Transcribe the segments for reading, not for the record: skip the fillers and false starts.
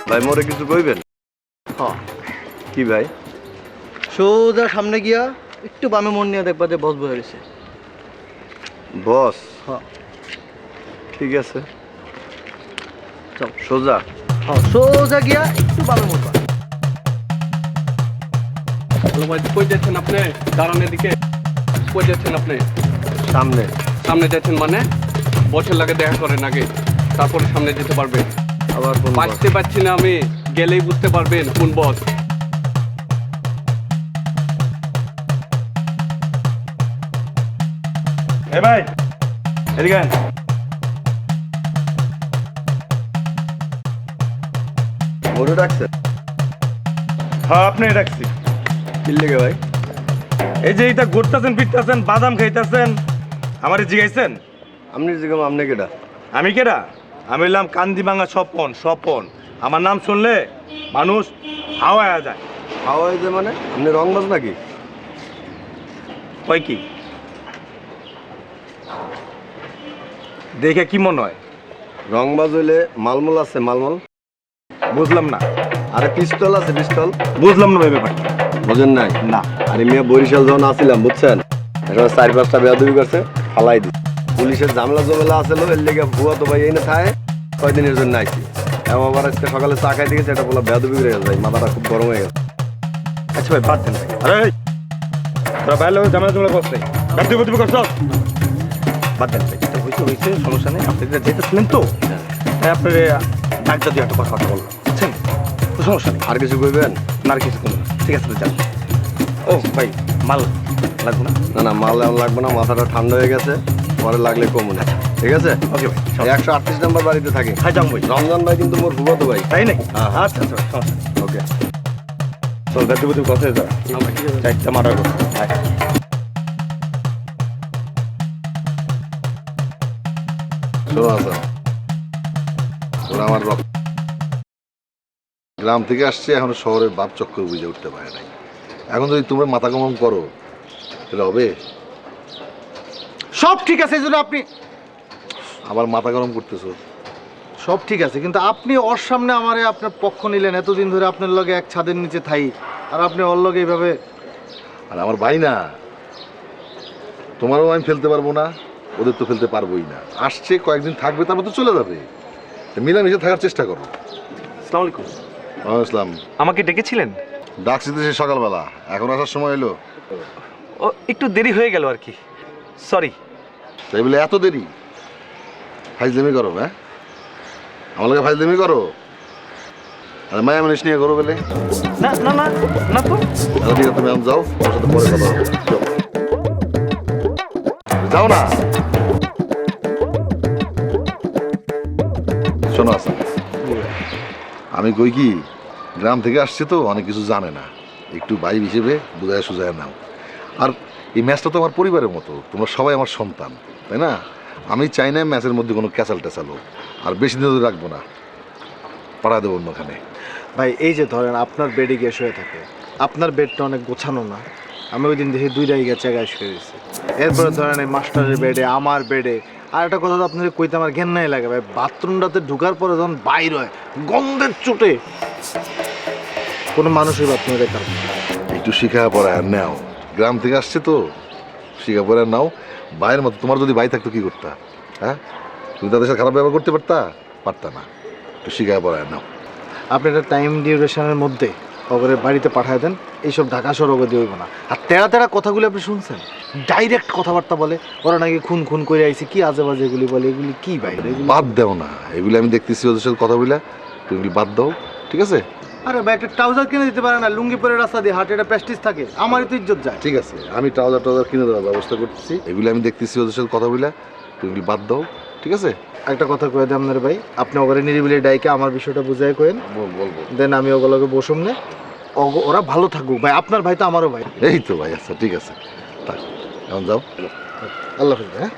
ভাই মোরে কিছু কইবেন? হ্যাঁ কি ভাই? সোজা সামনে গিয়া একটু বামে মন নিয়ে দেখবা যে বস বয়ে গেছে। বস? হ্যাঁ ঠিক আছে, চল। সোজা। হ্যাঁ সোজা গিয়া একটু বামে মন। হ্যালো ভাই, কই যাচ্ছেন আপনি? দাঁড়ান এদিকে। কই যাচ্ছেন আপনি? সামনে। সামনে যাচ্ছেন মানে? বসের লাগে দেখা করেন আগে, তারপরে সামনে যেতে পারবেন। আবার কোন বস? বাঁচতে পারছি না আমি, গেলেই বুঝতে পারবেন কোন বস। এ ভাই এদিকে আয়। মোরে ডাকছে? হ্যাঁ আপনি রাখছি। কি লেগে ভাই? এই যে এইটা ঘুরতেছেন ফিরতেছেন বাদাম খাইতেছেন আমারে জিগাইছেন? আপনি জিগাম আপনি কেডা? আমি কেডা? আমি হইলাম কান্দিভাঙা স্বপন। স্বপন আমার নাম শুনলে মানুষ হাওয়ায় যায়। হাওয়াই যে মানে? আপনি রংবাজ নাকি? কয় কি দেখে কি মনে হয়? রংবাজ হইলে মালমূল আছে, মালমূল। বুঝলাম না। আরে পিস্তল আছে, পিস্তল। বুঝলাম না ভাই ব্যাপারটা। বুঝেন নাই? না। আরে মিয়া বরিশাল যখন আসছিলাম বুঝছেন, এখন 4-5টা বেয়াদবি করছে, ফালাই দিচ্ছে। পুলিশের ঝামেলা জমেলা আছে, এর লেগে ভুয়া তো ভাই এই না থাকে, কয়দিনের জন্য আইছি। এবং আবার আজকে সকালে চা খাইতে গেছে, এটা বলা বেয়াদবি করে গেছে ভাই, মাথাটা খুব গরম হয়ে গেছে। আচ্ছা ভাই বাদ দেন ভাই। আরে তোরা বাইরে ঝামেলা জমেলা করছ নাই, গাদ্দি বুদ্ধি করছ? বাদ দেন ভাই, এটা হয়েছে হয়েছে, সমস্যা নেই। আপনি যেতেছিলেন তো তাই আপনার ডাক যদি একটা কথা বললাম, বুঝছেন? তো সমস্যা নেই। আর কিছু কইবেন? না আর কিছু করবো না, ঠিক আছে যান। ও ভাই মাল লাগবো না? না না, মাল এমন লাগবে না, মাথাটা ঠান্ডা হয়ে গেছে, পরে লাগলে কমু না। ঠিক আছে? ওকে ভাই। 138 নম্বর বাড়িতে থাকে। হাই যাম ভাই। রমজান ভাই কিন্তু মোর ফুফাতো ভাই। তাই নাকি? হ্যাঁ, হ্যাঁ। আচ্ছা আচ্ছা সমস্যা নেই। ওকে। চল গাদ্দি বুদ্ধি কথা যা, চারটা মারা গেল। শোনো হাসান, ওরা আমার গ্রাম থেকে আসছে, এখন শহরের বাপ চক্কর বুঝে উঠতে পারে নাই। এখন যদি তোমরা মাথা গমন করো তাহলে হবে? সব ঠিক আছে, এই জন্য আপনি আবার মাথা গরম করতেছো? সব ঠিক আছে, কিন্তু আপনি ওর সামনে আমারে আপনার পক্ষ নিলেন, এতদিন ধরে আপনার লগে এক ছাদের নিচে থাই, আর আপনি ওর লগে এইভাবে। আর আমার ভাই না, তোমারও আমি ফেলতে পারবো না, ওদের তো ফেলতে পারবোই না। আসছে কয়েকদিন থাকবে, তারপর তো চলে যাবে। মিলামিশে থাকার চেষ্টা করো। আসসালামু আলাইকুম। ওয়ালাইকুম আসসালাম। আমাকে ডেকেছিলেন? ডাকছি তো সেই সকালবেলা, এখন আসার সময় এলো। ও একটু দেরি হয়ে গেল আর কি, সরি। তাই বলে এত দেরি? ফাইজলামি করো? হ্যাঁ, আমার লোকে ফাইজলামি করো? আরে মায়া মানুষ নিয়ে করো বলে? না না না না তো। আচ্ছা ঠিক আছে, তুমি এখন যাও, আমার সাথে পরে কথা হবে। যাও। যাও না। শোনো আসান, আমি কই কি, গ্রাম থেকে আসছে তো অনেক কিছু জানে না, একটু ভাই হিসেবে বুঝায় সুজায় নাও। আর এই ম্যাচটা তো আমার পরিবারের মতো, তোমরা সবাই আমার সন্তান, তাই না? আমি চাই না ম্যাচের মধ্যে কোনো ক্যাচাল ট্যাচাল হোক। আর বেশি দিন ধরে রাখবো না, পাঠা দেবো অন্যখানে। ভাই এই যে ধরেন আপনার বেডে গিয়ে শুয়ে থাকে, আপনার বেডটা অনেক গোছানো না, আমি ওই দিন দেখি 2 জায়গায় জায়গায় শুয়ে গেছি। এরপরে ধরেন এই মাস্টারের বেডে, আমার বেডে। আর একটা কথা তো আপনাদের কইতে আমার ঘেন নাই লাগে ভাই, বাথরুমটাতে ঢুকার পরে যখন বাইর হয় গন্ধের চোটে কোনো মানুষই বাথরুমে যেতে পারবে না। একটু শিখা পড়া আর নাও, গ্রাম থেকে আসছে তো, শিখা পড়া নাও। ভাইয়ের মতো, তোমার যদি ভাই থাকতো কি করতা? হ্যাঁ, তুমি তাদের সাথে খারাপ ব্যবহার করতে পারতা না। একটু শিখা পড়া নাও। আপনি একটা টাইম ডিউরেশনের মধ্যে ওকে বাড়িতে পাঠায় দেন, এইসব ঢাকা শহরে দিয়ে হইব না। আর তেরা তেরা কথাগুলো আপনি শুনছেন, ডাইরেক্ট কথাবার্তা বলে, ওরা নাকি খুন খুন করে আইছে, কি আজে বাজে এগুলি বলে, এগুলি কি ভাই? এগুলি বাদ দাও না, এগুলি আমি দেখতেছি ওদের সাথে কথা বলে, তুমি এগুলি বাদ দাও, ঠিক আছে? আরে ভাই একটা ট্রাউজার কিনে দিতে পারে না? লুঙ্গি পরে রাস্তা দিয়ে হাঁটে, এটা প্রেস্টিজ থাকে, আমারই তো ইজ্জত যায়। ঠিক আছে, আমি ট্রাউজার কিনে দেওয়ার ব্যবস্থা করতেছি। এগুলি আমি দেখতেছি ওদের সাথে কথা বলে, তুমি এগুলি বাদ দাও, ঠিক আছে? একটা কথা কয়ে দেন আপনার ভাই, আপনি ওগুলো নিরিবিলি ডাইকে আমার বিষয়টা বুঝাই কেন, বলবো। দেন আমি ওগুলোকে বসুন নে, ওরা ভালো থাকুক ভাই, আপনার ভাই তো আমারও ভাই। এই তো ভাই, আচ্ছা ঠিক আছে, থাক, এখন যাও। আল্লাহ হাফেজ। হ্যাঁ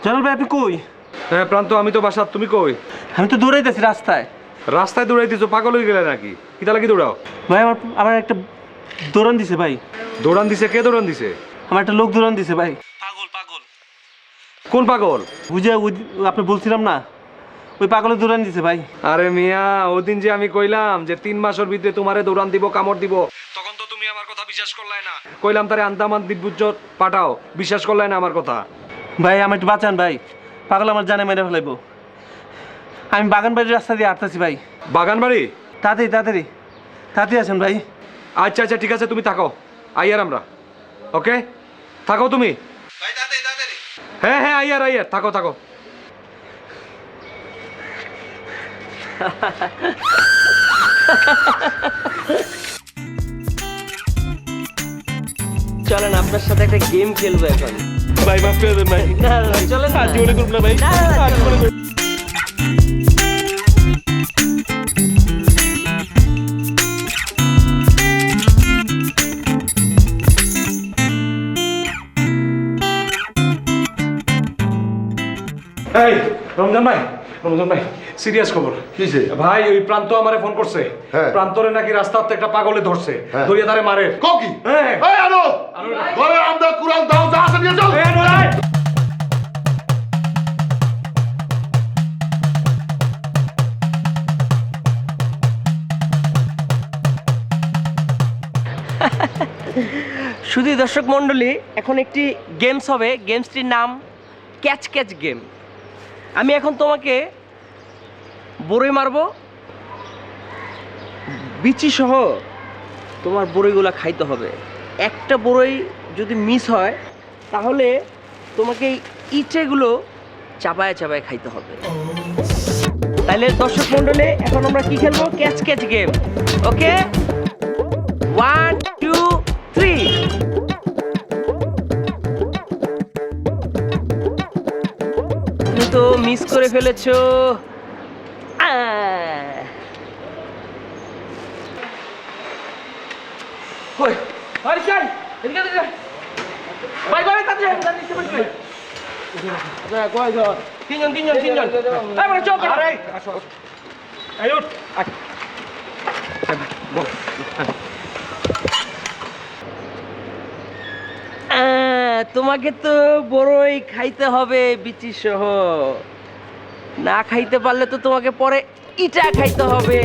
জনাল ভাই আপনি কই? হ্যাঁ প্রান্ত, আমি তো বাসা, তুমি কই? আমি তো দৌড়াইতেছি রাস্তায়। রাস্তায় দৌড়াইতেছো? পাগল হয়ে গেলে নাকি? কি তাহলে কি দৌড়াও? ভাই আমার একটা দৌড়ান দিছে ভাই। দৌড়ান দিছে? কে দৌড়ান দিছে? আমার একটা লোক দৌড়ান দিছে ভাই। পাগল পাগল। কোন পাগল? বুঝে আপনি বলছিলাম না, ওই পাগলের দৌড়ান দিছে ভাই। আরে মিয়া, ওদিন যে আমি কইলাম যে 3 মাসের ভিতরে তোমারে দৌড়ান দিব, কামড় দিব, তখন তো তুমি আমার কথা বিশ্বাস করলাই না। কইলাম তারে আন্দামান দ্বীপপুঞ্জ পাঠাও, বিশ্বাস করলাই না আমার কথা। ভাই আমার একটু বাঁচান ভাই, পাগল আমার জানে মেরে ফেলাইবো। আমি বাগান বাড়ির রাস্তা দিয়ে হাঁটতেছি ভাই। বাগান বাড়ি? তাড়াতাড়ি তাড়াতাড়ি তাড়াতাড়ি আসেন ভাই। আচ্ছা আচ্ছা ঠিক আছে, তুমি থাকো, আইয়ার আমরা। ওকে থাকো তুমি। হ্যাঁ হ্যাঁ আইয়ার আইয়ার, থাকো থাকো। চলেন আপনার সাথে একটা গেম খেলবো এখন। ভাই মাফ করে দেন ভাই। না না না, চলেন না। জীবনে করব না ভাই। না, না, না, জীবনে করব না। এই রমজান ভাই, রমজান ভাই সিরিয়াস খবর। কিসে? ভাই ওই প্রান্ত আমারে ফোন করছে। হ্যাঁ। প্রান্তরে নাকি রাস্তাতে একটা পাগলে ধরছে, হ্যাঁ। ধরিয়ে তারে মারে। ককি? হ্যাঁ। এই আনো ঘরে আমরা কুড়াল দাও, যা আছে নিয়ে যাও। এই আনোয়ার আয়। শুধু দর্শক মণ্ডলী, এখন একটি গেমস হবে। গেমসটির নাম ক্যাচ ক্যাচ গেম। আমি এখন তোমাকে বড়ই মারবো, বিচি সহ তোমার বড়ইগুলো খাইতে হবে। একটা বড়ই যদি মিস হয় তাহলে তোমাকে এই ইটেগুলো চাপায় চাপায় খাইতে হবে। তাইলে দর্শক মণ্ডলী, এখন আমরা কি খেলবো? Catch catch game. ওকে, 1 2 3। তুমি তো মিস করে ফেলেছো। কই আরে চাই এদিকে এদিকে ভাই ভাই তাড়াতাড়ি তাড়াতাড়ি নিচে বসে আচ্ছা কয় জন? তিনজন এই বড় চল আরে আসো এই উঠ তোমাকে তো বড়ই খাইতে হবে বিচি সহ। না খাইতে পারলে তো তোমাকে পরে ইটা খাইতে হবে।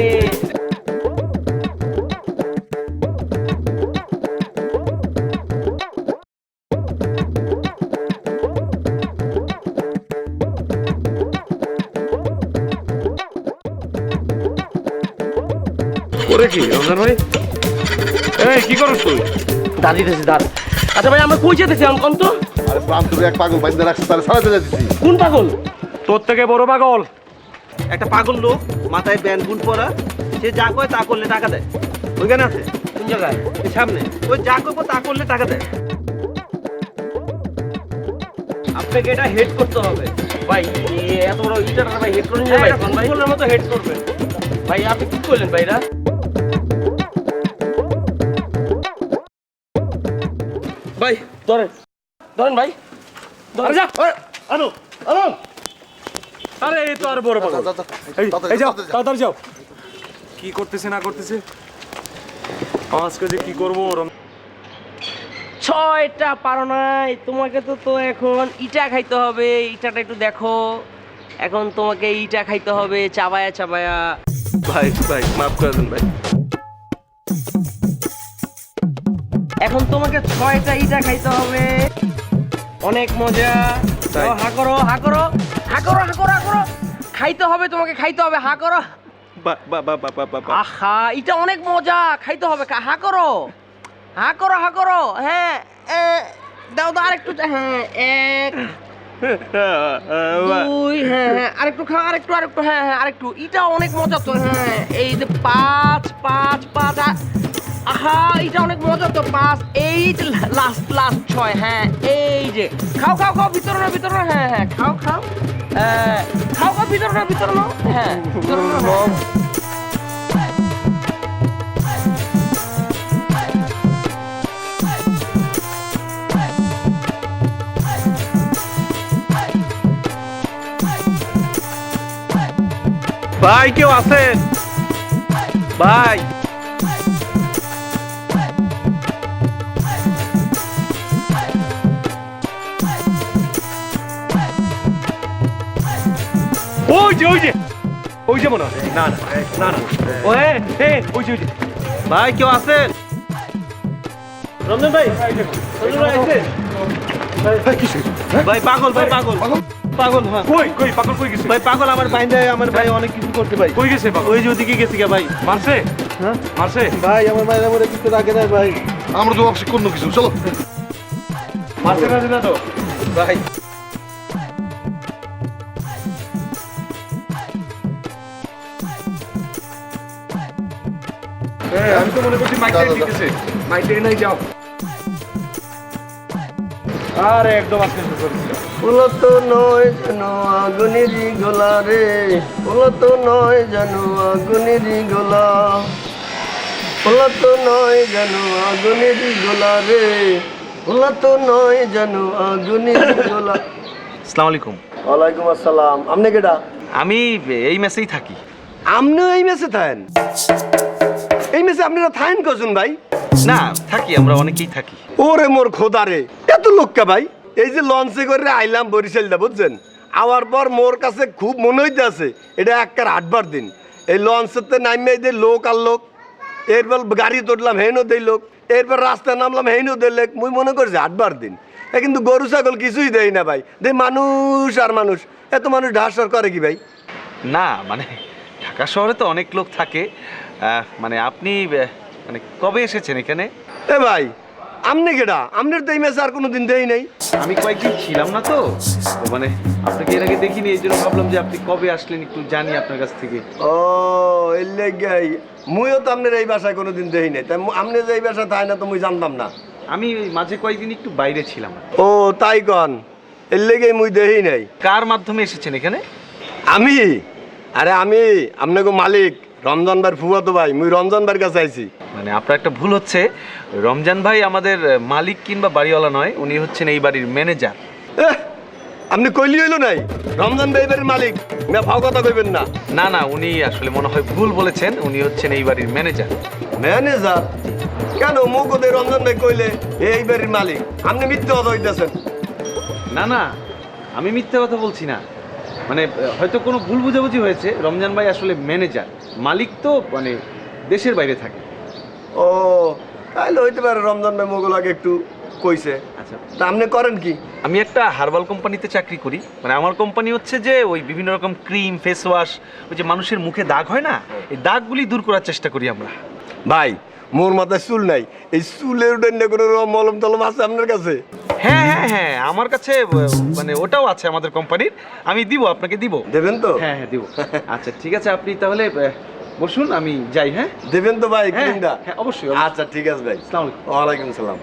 ওরে কি রমজান ভাই, এই কি করছ তুই? দাঁড়িয়েছি দাঁড়। আচ্ছা ভাই, আমরা কই যেতেছি এখন তো? আরে প্রান্তরে এক পাগল বাইন্দা রাখছে, তারে সারা দিতে দিছি। কোন পাগল? তোর থেকে বড় পাগল। একটা পাগল লোক, মাথায় ব্যান্ড বুল পরা, সে যা কয় তা করলে টাকা দেয়। ওইখানে আছে। কোন জায়গায়? এই সামনে। ওই যা করবো তা করলে টাকা দেয়। আপনাকে এটা হেড করতে হবে ভাই। এত বড় ইটাটা ভাই হেড করে নিয়ে ভাই, ফুটবলের মতো হেড করবেন ভাই। আপনি কি করলেন ভাই? এটা ভাই ধরেন ধরেন ভাই, ধরেন। যা আনো আনো আরে এই তো আর বড় পাগল। এই যাও তাড়াতাড়ি যাও। কি করতেছে না করতেছে, আজকে যে কি করবো। 6টা পারো নাই। তোমাকে তো এখন ইটা খাইতে হবে। ইটাটা একটু দেখো। এখন তোমাকে ইটা খাইতে হবে চাবায়া চাবায়া। ভাই ভাই মাফ করে দেন ভাই। এখন তোমাকে 6টা ইটা খাইতে হবে। অনেক মজা। তাই? হা করো হা করো হা করো হা করো হা করো। খাইতে হবে তোমাকে, খাইতে হবে। হা করো। আহা, এটা অনেক মজা, খাইতে হবে। হা করো হা করো হা করো। হ্যাঁ দাও দাও আরেকটু। হ্যাঁ 1 2 হ্যাঁ আরেকটু খাও, আরেকটু আরেকটু। হ্যাঁ হ্যাঁ আরেকটু। এটা অনেক মজা তো। হ্যাঁ এই যে 5 5 5। আহা, এটা অনেক মজা তো। 5 এই যে লাস্ট 6। হ্যাঁ এই যে খাও খাও খাও, ভিতরে নাও ভিতরে নাও। হ্যাঁ হ্যাঁ খাও খাও। খাও খাও, ভিতরে নাও ভিতরে নাও। হ্যাঁ ভিতরে নাও। ভাই কেউ আছেন ভাই? ওই যে ওই যে মনে হয়। না না না না ওই ওই যে ভাই কেউ আছেন? রমজান ভাই, রমজান ভাই আছেন? ভাই পাগল, ভাই পাগল পাগল। হ্যাঁ কই পাগল কই গেছে? ভাই পাগল আমার বাইন্দা, আমার ভাই অনেক কিছু করতে ভাই। কই গেছে পাগল? ওই যে ওদিকে গেছে গা ভাই। মারছে? হ্যাঁ মারছে? ভাই আমার বাইরে আমার কিছু রাখে না ভাই। আমরা তো ভাবছি অন্য কিছু, চলো। মারছে না তো? ভাই হ্যাঁ আমি তো মনে করছি মাইকটাই দিতেছে। মাইকটাই নাই, যাও। আরে একদম আজকে শুরু করেছিল। ওলো তো নয় যেন আগুনেরই গোলা রে, ওলো তো নয় যেন আগুনেরই গোলা, ওলো তো নয় যেন আগুনেরই গোলা রে, ওলো তো নয় যেন আগুনেরই গোলা। আসসালামু আলাইকুম। ওয়ালাইকুম আসসালাম। আপনি কেডা? আমি এই মেসেই থাকি। আপনিও এই মেসে থাকেন? এই মেসে আপনারা থাকেন কজন ভাই? না থাকি, আমরা অনেকেই থাকি। ওরে মোর খোদা রে, এত লোককা ভাই! এই যে লঞ্চে করে আইলাম বরিশালটা, বুঝছেন? আওয়ার পর মোর কাছে খুব মনে হইতে আছে এটা একবার 8বার দিন। এই লঞ্চেতে নামিয়ে দেয় লোক আর লোক, এরপর গাড়ি তুললাম হেনও দেয় লোক, এরপর রাস্তায় নামলাম হেনও দেয় লোক। মুই মনে করছি 8বার দিন। কিন্তু গরু ছাগল কিছুই দেয় না ভাই, দেয় মানুষ আর মানুষ। এত মানুষ ঢাসর করে কি ভাই? না মানে ঢাকা শহরে তো অনেক লোক থাকে। মানে আপনি মানে কবে এসেছেন এখানে? এ ভাই আপনি কেডা? আপনার তো এই মেসে আর কোনোদিন দেই নাই। আমি কয়েকদিন ছিলাম না তো, তো মানে আপনাকে এর আগে দেখিনি, এই জন্য ভাবলাম যে আপনি কবে আসলেন একটু জানি আপনার কাছ থেকে। ও এর লেগাই মুইও তো আপনার এই বাসায় কোনোদিন দেই নাই। তাই আপনি যে এই বাসায় তাই না তো মুই জানতাম না। আমি ওই মাঝে কয়েকদিন একটু বাইরে ছিলাম। ও তাই কন? এর লেগেই মুই দেই নাই। কার মাধ্যমে এসেছেন এখানে? আমি? আরে আমি আপনাকে মালিক রমজান ভাইয়ের ফুফাতো ভাই। মুই রমজান ভাইয়ের কাছে আইছি। মানে আপনার একটা ভুল হচ্ছে, রমজান ভাই আমাদের মালিক কিংবা বাড়িওয়ালা নয়, উনি হচ্ছেন এই বাড়ির ম্যানেজার। এহ, আপনি কইলি হইলো নাই রমজান ভাই বাড়ির মালিক? না ফাও কথা কইবেন না। না না, উনি আসলে মনে হয় ভুল বলেছেন, উনি হচ্ছেন এই বাড়ির ম্যানেজার। ম্যানেজার? কেন মুখতে রমজান ভাই কইলে এই বাড়ির মালিক? আপনি মিথ্যে কথা হইতেছেন। না না, আমি মিথ্যা কথা বলছি না। মানে হয়তো কোনো ভুল বুঝাবুঝি হয়েছে। রমজান ভাই আসলে ম্যানেজার, মালিক তো মানে দেশের বাইরে থাকে। ও তাইলে হইতে পারে রমজান ভাই মোগলাকে একটু কইছে। আচ্ছা, তা আপনি করেন কি? আমি একটা হার্বাল কোম্পানিতে চাকরি করি। মানে আমার কোম্পানি হচ্ছে যে ওই বিভিন্ন রকম ক্রিম, ফেস ওয়াশ, ওই যে মানুষের মুখে দাগ হয় না, এই দাগগুলি দূর করার চেষ্টা করি আমরা। ভাই মোর মাথায় চুল নাই, এই চুলের জন্য কোনো মলম টলম আছে আপনার কাছে? হ্যাঁ হ্যাঁ হ্যাঁ, আমার কাছে মানে ওটাও আছে আমাদের কোম্পানির, আমি দিব, আপনাকে দিব। দেবেন তো? হ্যাঁ হ্যাঁ দিব। আচ্ছা ঠিক আছে, আপনি তাহলে বসুন, আমি যাই। হ্যাঁ দেবেন তো ভাই হ্যাঁ ক্রিমটা? হ্যাঁ, অবশ্যই। আচ্ছা ঠিক আছে ভাই। আসসালামু আলাইকুম। ওয়ালাইকুম সালাম।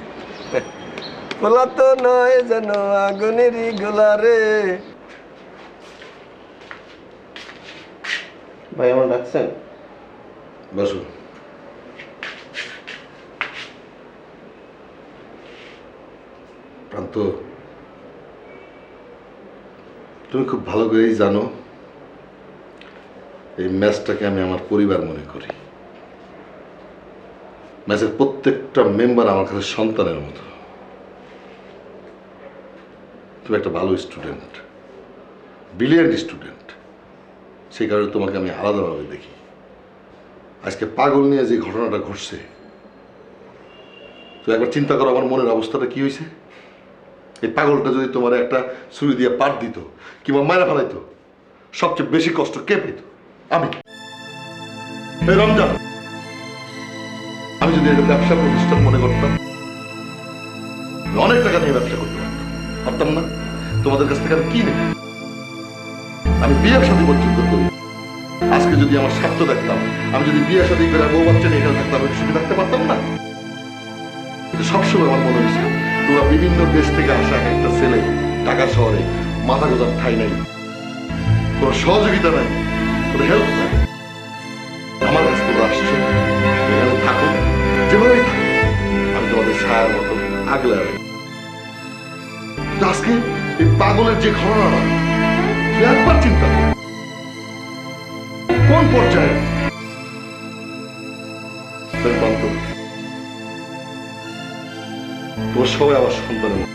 বলা তো নয় যেন আগুনেরই গোলা রে। ভাই আমার ডাকছেন? বসো। প্রান্ত, তুমি খুব ভালো করেই জানো এই ম্যাচটাকে আমি আমার পরিবার মনে করি। ম্যাচের প্রত্যেকটা মেম্বার আমার কাছে সন্তানের মতো। তুমি একটা ভালো স্টুডেন্ট, ব্রিলিয়েন্ট স্টুডেন্ট, সেই কারণে তোমাকে আমি আলাদাভাবে দেখি। আজকে পাগল নিয়ে যে ঘটনাটা ঘটছে, তো একবার চিন্তা করো আমার মনের অবস্থাটা কি হয়েছে। এই পাগলটা যদি তোমার একটা ছুরি দিয়ে পাট দিত কিংবা মায়েরা ফেলাইতো, সবচেয়ে বেশি কষ্ট কে পেত? আমি। এই রমজান, আমি যদি এটা ব্যবসা প্রতিষ্ঠান মনে করতাম, অনেক টাকা নিয়ে ব্যবসা করতে পারতাম না? তোমাদের কাছ থেকে আমি কি নেব? আমি বিয়ের সাথে পর্যন্ত করি। আজকে যদি আমার স্বার্থ দেখতাম, আমি যদি বিয়ের সাথে করে বউ বাচ্চা নিয়ে এখানে থাকতাম, আমি সুখে থাকতে পারতাম না? কিন্তু সবসময় আমার মনে হয়েছে তোমরা বিভিন্ন দেশ থেকে আসা একটা ছেলে, ঢাকা শহরে মাথা গোজার ঠাই নাই, কোনো সহযোগিতা নাই, কোনো হেল্প নাই। আমার কাছে তোমরা আসছো, এখানে থাকো, যেভাবেই থাকো, আমি তোমাদের ছায়ার মতো আগলে রাখি। আজকে এই পাগলের যে ঘটনাটা, একবার চিন্তা করো। কোন পর্যায়ে? তোর সবাই আমার সন্তানের মতো।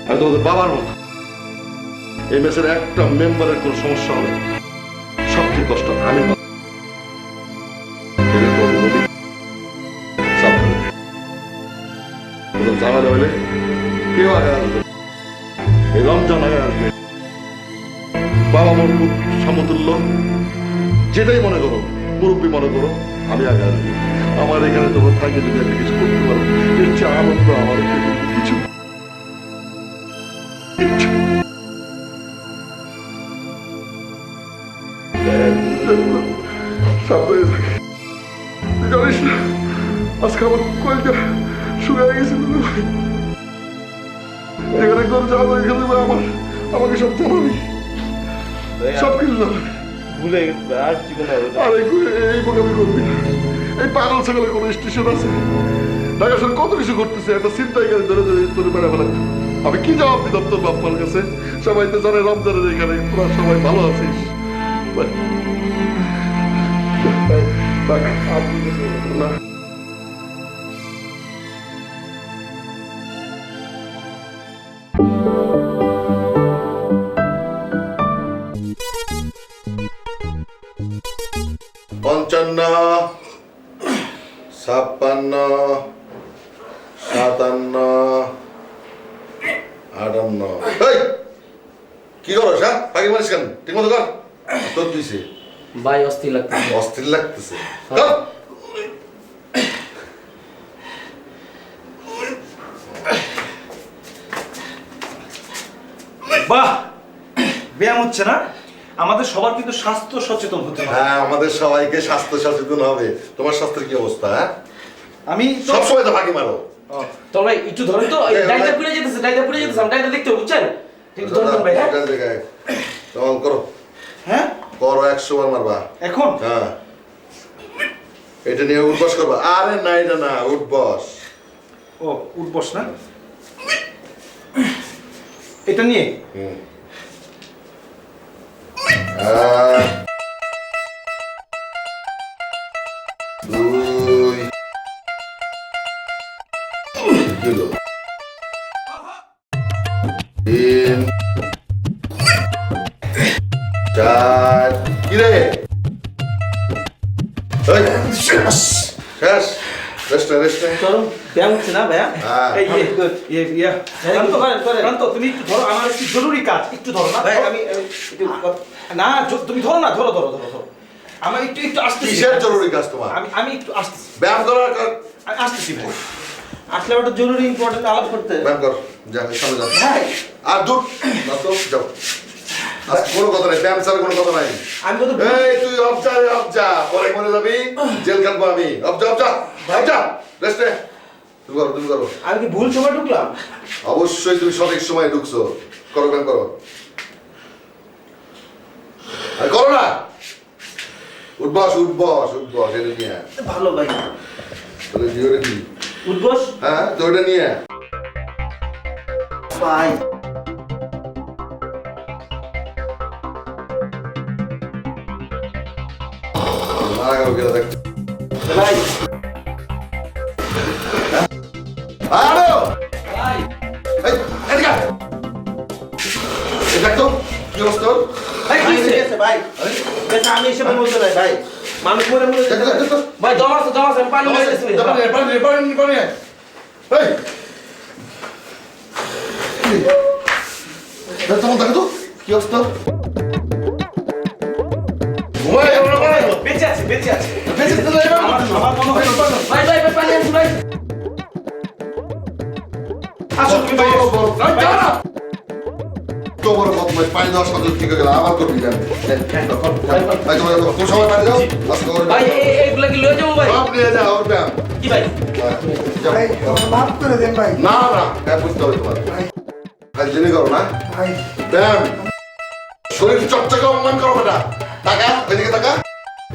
আমি তোমাদের বাবার মতো। এই মেসের একটা মেম্বারের কোন সমস্যা হবে সবচেয়ে কষ্ট আমি পাবো। এদের তোর নদী সাবধানে। কোনো ঝামেলা হলে কেউ আগে আসবে, এই রমজান আগে আসবে। বাবা মোর খুব সমতুল্য, যেটাই মনে করো, মুরব্বী মনে করো, আমি আগে আসবো। আমার এখানে তোমার থাকে যদি একটা কিছু করতে পারো, এর চেয়ে আনন্দ আমার পৃথিবীতে কিছু না। কিচ্ছু না। সাবধানে থাকে। তুই জানিস না আজকে আমার কয়েকটা শুকিয়ে গেছিল, এখানে তোর যাবো, এখানে আমার আমাকে সব জানাবি, সব কিছু জানাবি। ভুলে গেছি আর জীবনে হবে না। আর এই বোকামি করবি না। এই পাগল ছাগলের কোনো স্টেশন আছে? ঢাকা শহরে কত কিছু করতেছে, একটা চিন্তাই করে ধরে ধরে তোর মেরে ফেলা। আমি কি জবাব দিতাম তোর বাপ্পার কাছে? সবাই তো জানে রমজানের এখানে তোরা সবাই ভালো আছিস। না পঞ্চান্ন, ছাপ্পান্ন, সাতান্ন, আটান্ন। এই কি করো হ্যাঁ? ফাঁকি মারিস কেন? ঠিক মতো কর। তোর তুইছে ভাই অস্থির লাগতেছে। অস্থির লাগতেছে। কর। বাহ, ব্যায়াম হচ্ছে না? আমাদের সবার কিন্তু স্বাস্থ্য সচেতন হতে হবে। হ্যাঁ, আমাদের সবাইকে স্বাস্থ্য সচেতন হবে। তোমার স্বাস্থ্যের কি অবস্থা? হ্যাঁ, আমি সবসময় তো ফাঁকি মারো। তো ভাই একটু ধরেন তো, ডাইটা পুড়ে যেতেছে, ডাইটা পুড়ে যেতেছে, আমি ডাইটা দেখতে হবে, বুঝছেন? একটু ধরেন ভাই। হ্যাঁ তখন করো, হ্যাঁ করো 100 বার মারবা। এখন হ্যাঁ, এটা নিয়ে উঠবস করবা। আরে না, এটা না, উঠবস। ও উঠবস না, এটা নিয়ে হুম। দুই, দুলো, তিন, চার। কি রে? এই, শেষ শেষ। রেস্ট নে, রেস্ট নে। চলো, ব্যায়াম হচ্ছে না ভাইয়া? হ্যাঁ। এই প্রান্ত, তুমি একটু ধরো, আমার একটু জরুরি কাজ, একটু ধরো না। ভাই আমি না, তুমি ধরো না, ধরো ধরো ধরো ধরো। আমার একটু একটু আসতেছি। কিসের জরুরি কাজ তোমার? আমি একটু আসতেছি, ব্যায়াম করার আমি আসতেছি ভাই। আসলে একটা জরুরি ইম্পর্টেন্ট আলাপ করতে। ব্যায়াম কর, যা সামনে যাও। ভাই আর দূর না তো, যাও। আজ কোনো কথা নাই, ব্যায়াম ছাড়া কোনো কথা নাই। আমি কত এই তুই অবজা রে, অবজা, পরে মরে যাবি, জেল কাটবো আমি। অবজা অবজা অবজা, রেস্ট নে। তুমি করো, তুমি করো। আমি কি ভুল সময় ঢুকলাম? অবশ্যই তুমি সঠিক সময় ঢুকছো। করো, ব্যায়াম করো। আর করো না, উঠবস উঠবস উঠবস, এটা নিয়ে ভালো ভাই। তাহলে জিওরে কি? উঠবস হ্যাঁ, তো ওটা নিয়ে ভাই। মারা গেল গেলে দেখ। ভাই আরে ভাই এই, এদিকে আয়। এই দেখ তো, কি অবস্থা ওর? ভাই কি হয়েছে ভাই? বেটা আমি এসব বলতে নাই ভাই। মানুষ মরে মরে দেখ, দেখ, দেখ তো। ভাই দম আছে, আমি পানি মেরে দিছি। পানি নে, পানি নে, পানি নে, পানি নে। এই, দেখ তো, দেখ তো, কি অবস্থা? ঘুমায় গেল না, ঘুমায় গেল। বেঁচে আছে, বেঁচে আছে। বেঁচে তো যাবে না। আমার মনে হয় ভাই ভাই ভাই পানি আনছি ভাই। আসো তুমি ভাই। তো বড় বদমাইশ, পানি দেওয়ার সাথে ঠিক হয়ে গেল, আবার করবি কেন? ভাই তোমরা কোন সময় পানি দাও? আজকে করে ভাই এইগুলা কি লয়ে যাবো ভাই? সব নিয়ে যাও, ওর ব্যায়াম। কি ভাই? মাফ করে দেন ভাই। না না, ব্যায়াম বুঝতে হবে তোমার। ভাই জেনে করো না ব্যায়াম, শরীর চর্চা করো, মন করো বেটা। টাকা ওইদিকে টাকা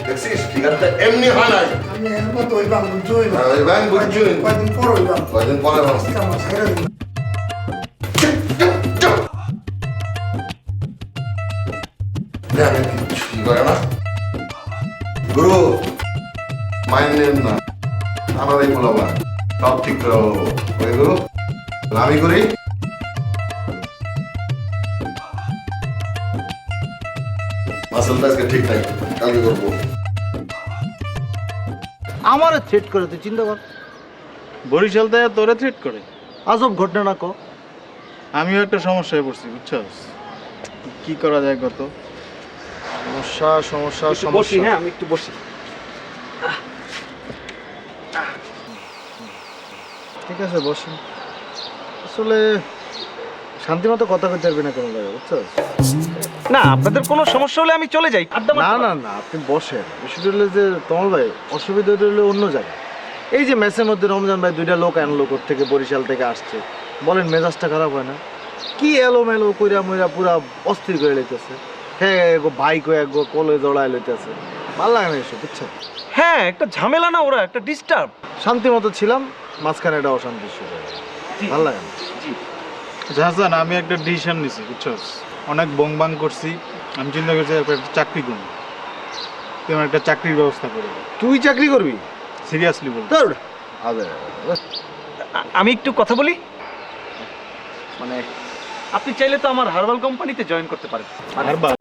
দেখছিস, ফিগারটা এমনি হয় নাই। আমি এর মতো হইবাম, বুঝছো হইবাম। হ্যাঁ, ওই ব্যায়াম বুঝছুন, কয়দিন পর হইবাম। কয়দিন পরে মানুষ আমার ছেড়ে দিন। ব্যায়ামের কিচ্ছুই করে না গুরু মাইন্ড নেন না আমারই বলাবা সব ঠিক করে বলবো ওই গুরু আমি করি মাসলটা আজকে ঠিক নাই কালকে করবো আমারে থ্রেট করে তুই চিন্তা কর। বরিশাল থেকে তোরে থ্রেট করে। আজব ঘটনা না ক। আমিও একটা সমস্যায় পড়ছি বুঝছস, কি করা যায় কত? সমস্যা সমস্যা বসি, সমস্যা। হ্যাঁ আমি একটু বসি। ঠিক আছে বসেন। আসলে শান্তি মতো কথা কইতে পারবি না কোনো জায়গায় বুঝছস। না আপনাদের কোনো সমস্যা হলে আমি চলে যাই, আড্ডা না মারতে না না আপনি বসেন। বিষয়টা হলো যে তমল ভাই অসুবিধা হলো অন্য জায়গায়। এই যে মেসের মধ্যে রমজান ভাই দুইটা লোক আনলো থেকে বরিশাল থেকে আসছে, বলেন মেজাজটা খারাপ হয় না? কি এলোমেলো কইরা মইরা পুরা অস্থির করে লইতেছে। হ্যাঁ গো ভাই কয়ে গো কোলে জড়ায় লইতেছে, ভালো লাগে না এসব বুঝছেন। হ্যাঁ একটা ঝামেলা না, ওরা একটা ডিস্টার্ব। শান্তি মতো ছিলাম, মাঝখানে একটা অশান্তি শুরু হয়ে গেল। ভালো লাগে না। হাসান আমি একটা ডিসিশন নিছি বুঝছস, অনেক বংবাং করছি। আমি চিন্তা করছি একটা চাকরি করব, তুই আমার একটা চাকরির ব্যবস্থা করে দে। তুই চাকরি করবি? সিরিয়াসলি বল। তোর আবে আমি একটু কথা বলি। মানে আপনি চাইলে তো আমার হার্বাল কোম্পানিতে জয়েন করতে পারেন। হারবার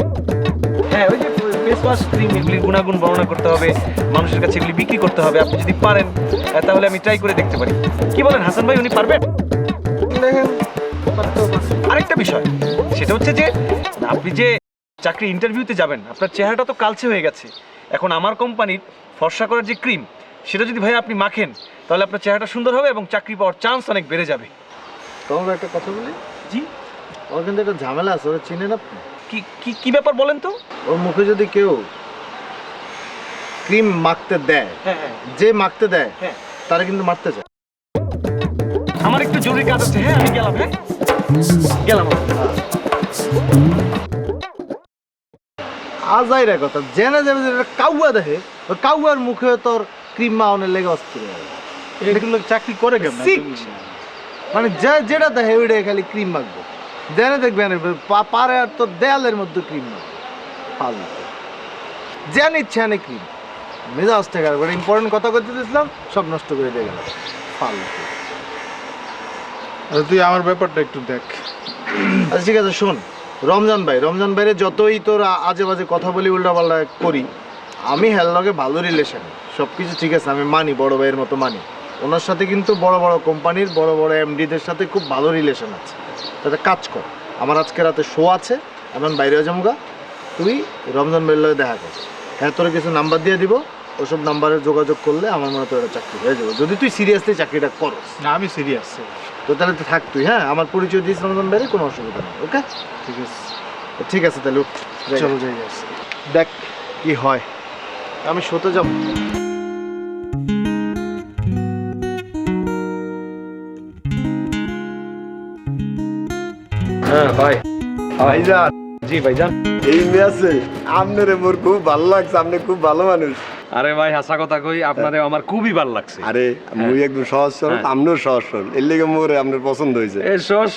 হ্যাঁ ওই যে ফেস ওয়াশ ক্রিম এগুলির গুণাগুণ বর্ণনা করতে হবে, মানুষের কাছে এগুলি বিক্রি করতে হবে। আপনি যদি পারেন তাহলে আমি ট্রাই করে দেখতে পারি। কি বলেন হাসান ভাই, উনি পারবেন? দেখেন আরেকটা বিষয় সেটা হচ্ছে যে আপনি যে চাকরি ইন্টারভিউতে যাবেন, আপনার চেহারাটা তো কালচে হয়ে গেছে। এখন আমার কোম্পানির ফর্সা করার যে ক্রিম, সেটা যদি ভাই আপনি মাখেন তাহলে আপনার চেহারাটা সুন্দর হবে এবং চাকরি পাওয়ার চান্স অনেক বেড়ে যাবে। তোমার একটা কথা বলি, জি ওর কিন্তু একটা ঝামেলা আছে, ওরা চিনেন আপনি? কি কি কি ব্যাপার বলেন তো? ওর মুখে যদি কেউ ক্রিম মাখতে দেয়, হ্যাঁ হ্যাঁ যে মাখতে দেয় হ্যাঁ। তারা কিন্তু মারতে চায়। আমার একটু জরুরি কাজ আছে, হ্যাঁ আমি গেলাম। হ্যাঁ গেলাম। আজাইরা কথা জেনে যাবে যে একটা কাউয়া দেখে, ওই কাউয়ার মুখে তোর ক্রিম মাওনের লেগে অস্থির হয়ে যাবে। এগুলো চাকরি করে কেমন? Sick! মানে যেটা দেখে ওইটাই খালি ক্রিম মাখবো, জেনে দেখবেন পারে আর তোর দেয়ালের মধ্যে ক্রিম মাখবো। ফালতু জেন ইচ্ছা নেই ক্রিম, মেজাজ থেকে আর ইম্পর্টেন্ট কথা করতে দিয়েছিলাম সব নষ্ট করে দিয়ে গেলাম। ফালতু। তুই আমার ব্যাপারটা একটু দেখ। আচ্ছা ঠিক আছে শোন, রমজান ভাইরে যতই তোর আজে বাজে কথা বলি উল্টাপাল্টা করি, আমি হের লগে ভালো রিলেশন, সব কিছু ঠিক আছে, আমি মানি, বড় ভাইয়ের মতো মানি। ওনার সাথে কিন্তু বড় বড় কোম্পানির বড় বড় এমডিদের সাথে খুব ভালো রিলেশন আছে। তাতে কাজ কর, আমার আজকে রাতে শো আছে, এমন বাইরেও যামগা, তুই রমজান ভাইয়ের লগে দেখা কর। হ্যাঁ তোর কিছু নাম্বার দিয়ে দিব, ওসব নাম্বারে যোগাযোগ করলে আমার মনে হয় তোর একটা চাকরি হয়ে যাবে, যদি তুই সিরিয়াসলি চাকরিটা করস। না আমি সিরিয়াস। তো তাহলে তো থাক তুই, হ্যাঁ আমার পরিচয় দিস রমজান ভাইয়ের, কোনো অসুবিধা নেই। ওকে ঠিক আছে, ঠিক আছে তাহলে উঠ, চলো যাই আসি। দেখ কি হয়। আমি শোতে যাব। হ্যাঁ ভাই। ভাইজান জি ভাইজান। এই মেয়াছে আপনারে মোর খুব ভালো লাগছে, আপনি খুব ভালো মানুষ। আরে ভাই হাসা কথা কই, আপনারে আমার খুবই ভালো লাগছে। আরে মুই একদম সহজ সরল, আপনিও সহজ সরল, এর লেগে মোরে আপনার পছন্দ হয়েছে। এই সহজ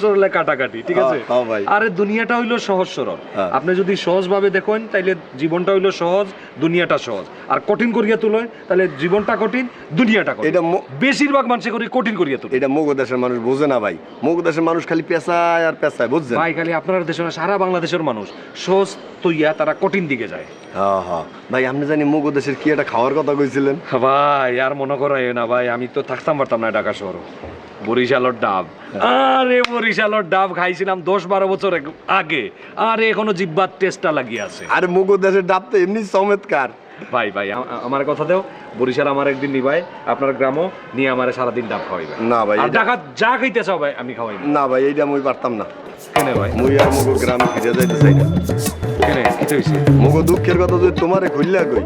সরলে কাটাকাটি, ঠিক আছে? হ্যাঁ ভাই। আরে দুনিয়াটা হইলো সহজ সরল। হ্যাঁ। আপনি যদি সহজ ভাবে দেখেন তাইলে জীবনটা হইলো সহজ, দুনিয়াটা সহজ। আর কঠিন করিয়া তুলেন তাহলে জীবনটা কঠিন, দুনিয়াটা কঠিন। এটা বেশিরভাগ মানুষ করে কঠিন করিয়া তুলে। এটা মগো দেশের মানুষ বোঝে না ভাই, মগো দেশের মানুষ খালি পেঁচায় আর পেঁচায়, বুঝছেন? ভাই খালি আপনার দেশে না, সারা বাংলাদেশের মানুষ সহজ তৈয়া তারা কঠিন দিকে যায়। হ্যাঁ হ্যাঁ ভাই, আপনি জানি মগো দেশের কি একটা খাওয়ার কথা কইছিলেন? ভাই আর মনে করাই না ভাই, আমি তো থাকতাম পারতাম না ঢাকা শহর। বরিশালের ডাব, আরে বরিশালের ডাব খাইছিলাম 10-12 বছর আগে, আরে এখনো জিহ্বার টেস্টটা লাগিয়ে আছে। আরে মগো দেশের ডাব তো এমনি চমৎকার। ভাই ভাই আমার কথা দেও, বরিশাল আমার একদিন নিবাই, আপনার গ্রামও নিয়ে আমারে সারাদিন ডাব খাওয়াইবে। না ভাই আর ঢাকা যা খাইতে চাও ভাই আমি খাওয়াই না ভাই, এইটা মুই পারতাম না। কেন ভাই? মুই আর মগো গ্রাম ফিরে যাইতে চাই না। কেন কি হইছে মগো দুঃখের কথা যদি তোমারে খুললা কই,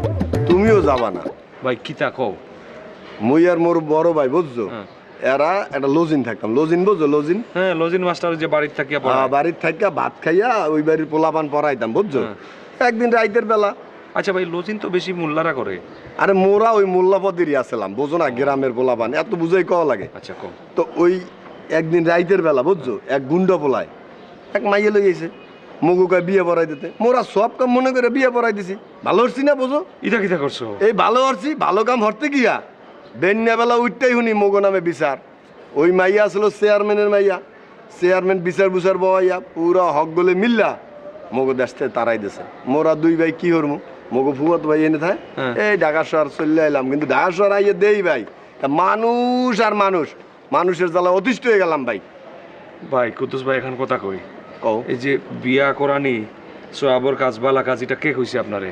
তুমিও যাবা না। ভাই? কিতা কও? মুই আর মোর বড় ভাই বুঝছো, হ্যাঁ। এরা একটা লজিন থাকতাম, লজিন বুঝছো? লজিন হ্যাঁ, লজিন মাস্টার যে বাড়ির থাকিয়া পড়ায়। বাড়ির থাকা ভাত খাইয়া ওই বাড়ির পোলাপান পড়াইতাম বুঝছো। একদিন রাইতের বেলা, আচ্ছা ভাই, লজিন তো বেশি মূল্যারা করে। আরে মোরা ওই মোল্লাপতিরই আসলাম, বুঝো না, গ্রামের পোলাপান এত বুঝাই কওয়া লাগে। আচ্ছা কও। তো ওই একদিন রাইতের বেলা বুঝছো, এক গুন্ডা পোলায় এক মাইয়ে লই গেছে, মুগুকে বিয়ে পড়াই দিতে মোরা সব কাম মনে করে বিয়ে পড়াই দিছি ভালো হচ্ছি না বোঝো ইটা কিটা করছো এই ভালো হচ্ছি ভালো কাম হরতে গিয়া বেলা উঠতেই শুনি মগো নামে বিচার ওই মাইয়া আসলো চেয়ারম্যানের মাইয়া চেয়ারম্যান বিচার বুচার বইয়া পুরা হক গলে মিল্লা মগো দেশ থেকে তারাই দিছে মোরা দুই ভাই কি হরমু মগো ফুয়াত ভাই এনে থাকে এই ঢাকা শহর চলে এলাম কিন্তু ঢাকা শহর আইয়ে দেই ভাই তা মানুষ আর মানুষের জ্বালা অতিষ্ঠ হয়ে গেলাম ভাই ভাই কুদ্দুস ভাই এখন কথা কই কও এই যে বিয়া করানি সোয়াবর কাজ বালা কাজ এটা কে কইছে আপনারে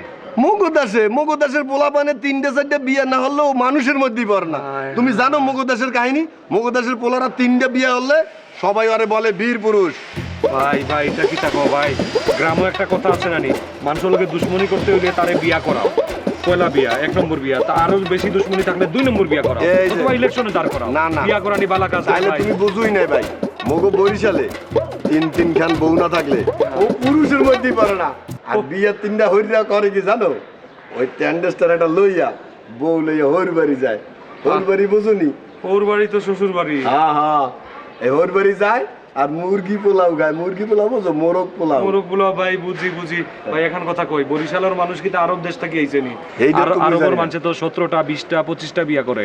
মগদাসের পোলা পানে 3-4টা বিয়া না হলেও মানুষের মধ্যেই পড় না তুমি জানো মগদাসের কাহিনী মগদাসের পোলারা 3টা বিয়া হলে সবাই আরে বলে বীর পুরুষ ভাই ভাই এটা কি থাকো ভাই গ্রামে একটা কথা আছে নানি মানুষের লোকে দুশ্মনী করতে হইলে তারে বিয়া করাও পয়লা বিয়া 1 নম্বর বিয়া তা আরো বেশি দুশ্মনী থাকলে 2 নম্বর বিয়া করাও এই যে- অথবা ইলেকশনে দাঁড় করাও না, না। বিয়া করানি বালা কাজ তাহলে ভাই তুমি বুঝুই নাই ভাই মগো বরিশালে 3 খান বউ না থাকলে ও পুরুষের মধ্যেই পারে না আর বিয়া 3টা হইরা করে কি জানো ওই ট্যান্ডেস্টার একটা লইয়া বউ লইয়া হর বাড়ি যায় হর বাড়ি বুঝুনি ওর বাড়ি তো শ্বশুর বাড়ি হ্যাঁ এই হর বাড়ি যায় আর মুরগি পোলাও খায় মুরগি পোলাও বুঝো মোরগ পোলাও মোরগগুলো ভাই বুঝি ভাই এখন কথা কই বরিশালের মানুষ কি তো আরব দেশ থেকে আইছে নি এইটা তো আরবের বুঝাই না। মানুষ তো 17টা 20টা 25টা বিয়া করে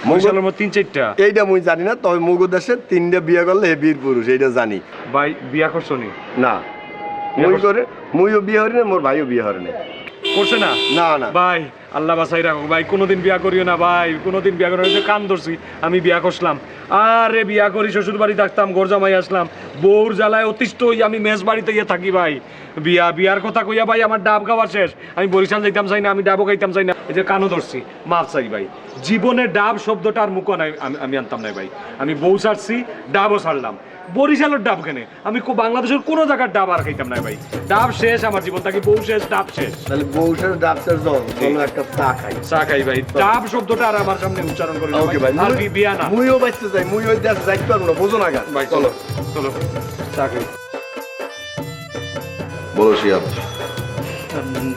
বরিশালের মধ্যে 3-4টা এইটা মুই জানি না তবে মগো দেশে 3টা বিয়া করলে হে বীর পুরুষ এইটা জানি ভাই বিয়া করছো নি না মুই করে মুইও বিয়ে হরি না মোর ভাইও বিয়ে হরে না করছে না না না ভাই আল্লাহ বাসাই রাখো ভাই কোনোদিন বিয়া করিও না ভাই কোনোদিন বিয়া করিও না। এই যে কান ধরছি আমি বিয়া করছিলাম আরে বিয়া করি শ্বশুর বাড়ি থাকতাম গোরজামাই আসলাম বউর জ্বালায় অতিষ্ঠ হই আমি মেস বাড়িতে গিয়ে থাকি ভাই বিয়ার কথা কইয়া ভাই আমার ডাব খাওয়া শেষ আমি বরিশাল যাইতাম চাই না আমি ডাবও খাইতাম চাই না এই যে কানও ধরছি মাফ চাই ভাই জীবনে ডাব শব্দটা আর মুখও নাই আমি আনতাম নাই ভাই আমি বউ ছাড়ছি ডাবও ছাড়লাম বরিশালের ডাব কেনে আমি বাংলাদেশের কোনো জায়গার ডাব আর খাইতাম না ভাই ডাব শেষ আমার জীবন থাকি বউ শেষ ডাব শেষ তাহলে বউসার ডাক্তার জল চলো একটা চা খাই চা খাই ভাই ডাব শব্দটা আর আমার সামনে উচ্চারণ করি না ওকে ভাই আর বিয়া না মুইও বাঁচতে যাই মুই ওই দেশ যাইতে পারবো না বোঝো না গা ভাই চলো চলো চা খাই বলো শিয়াব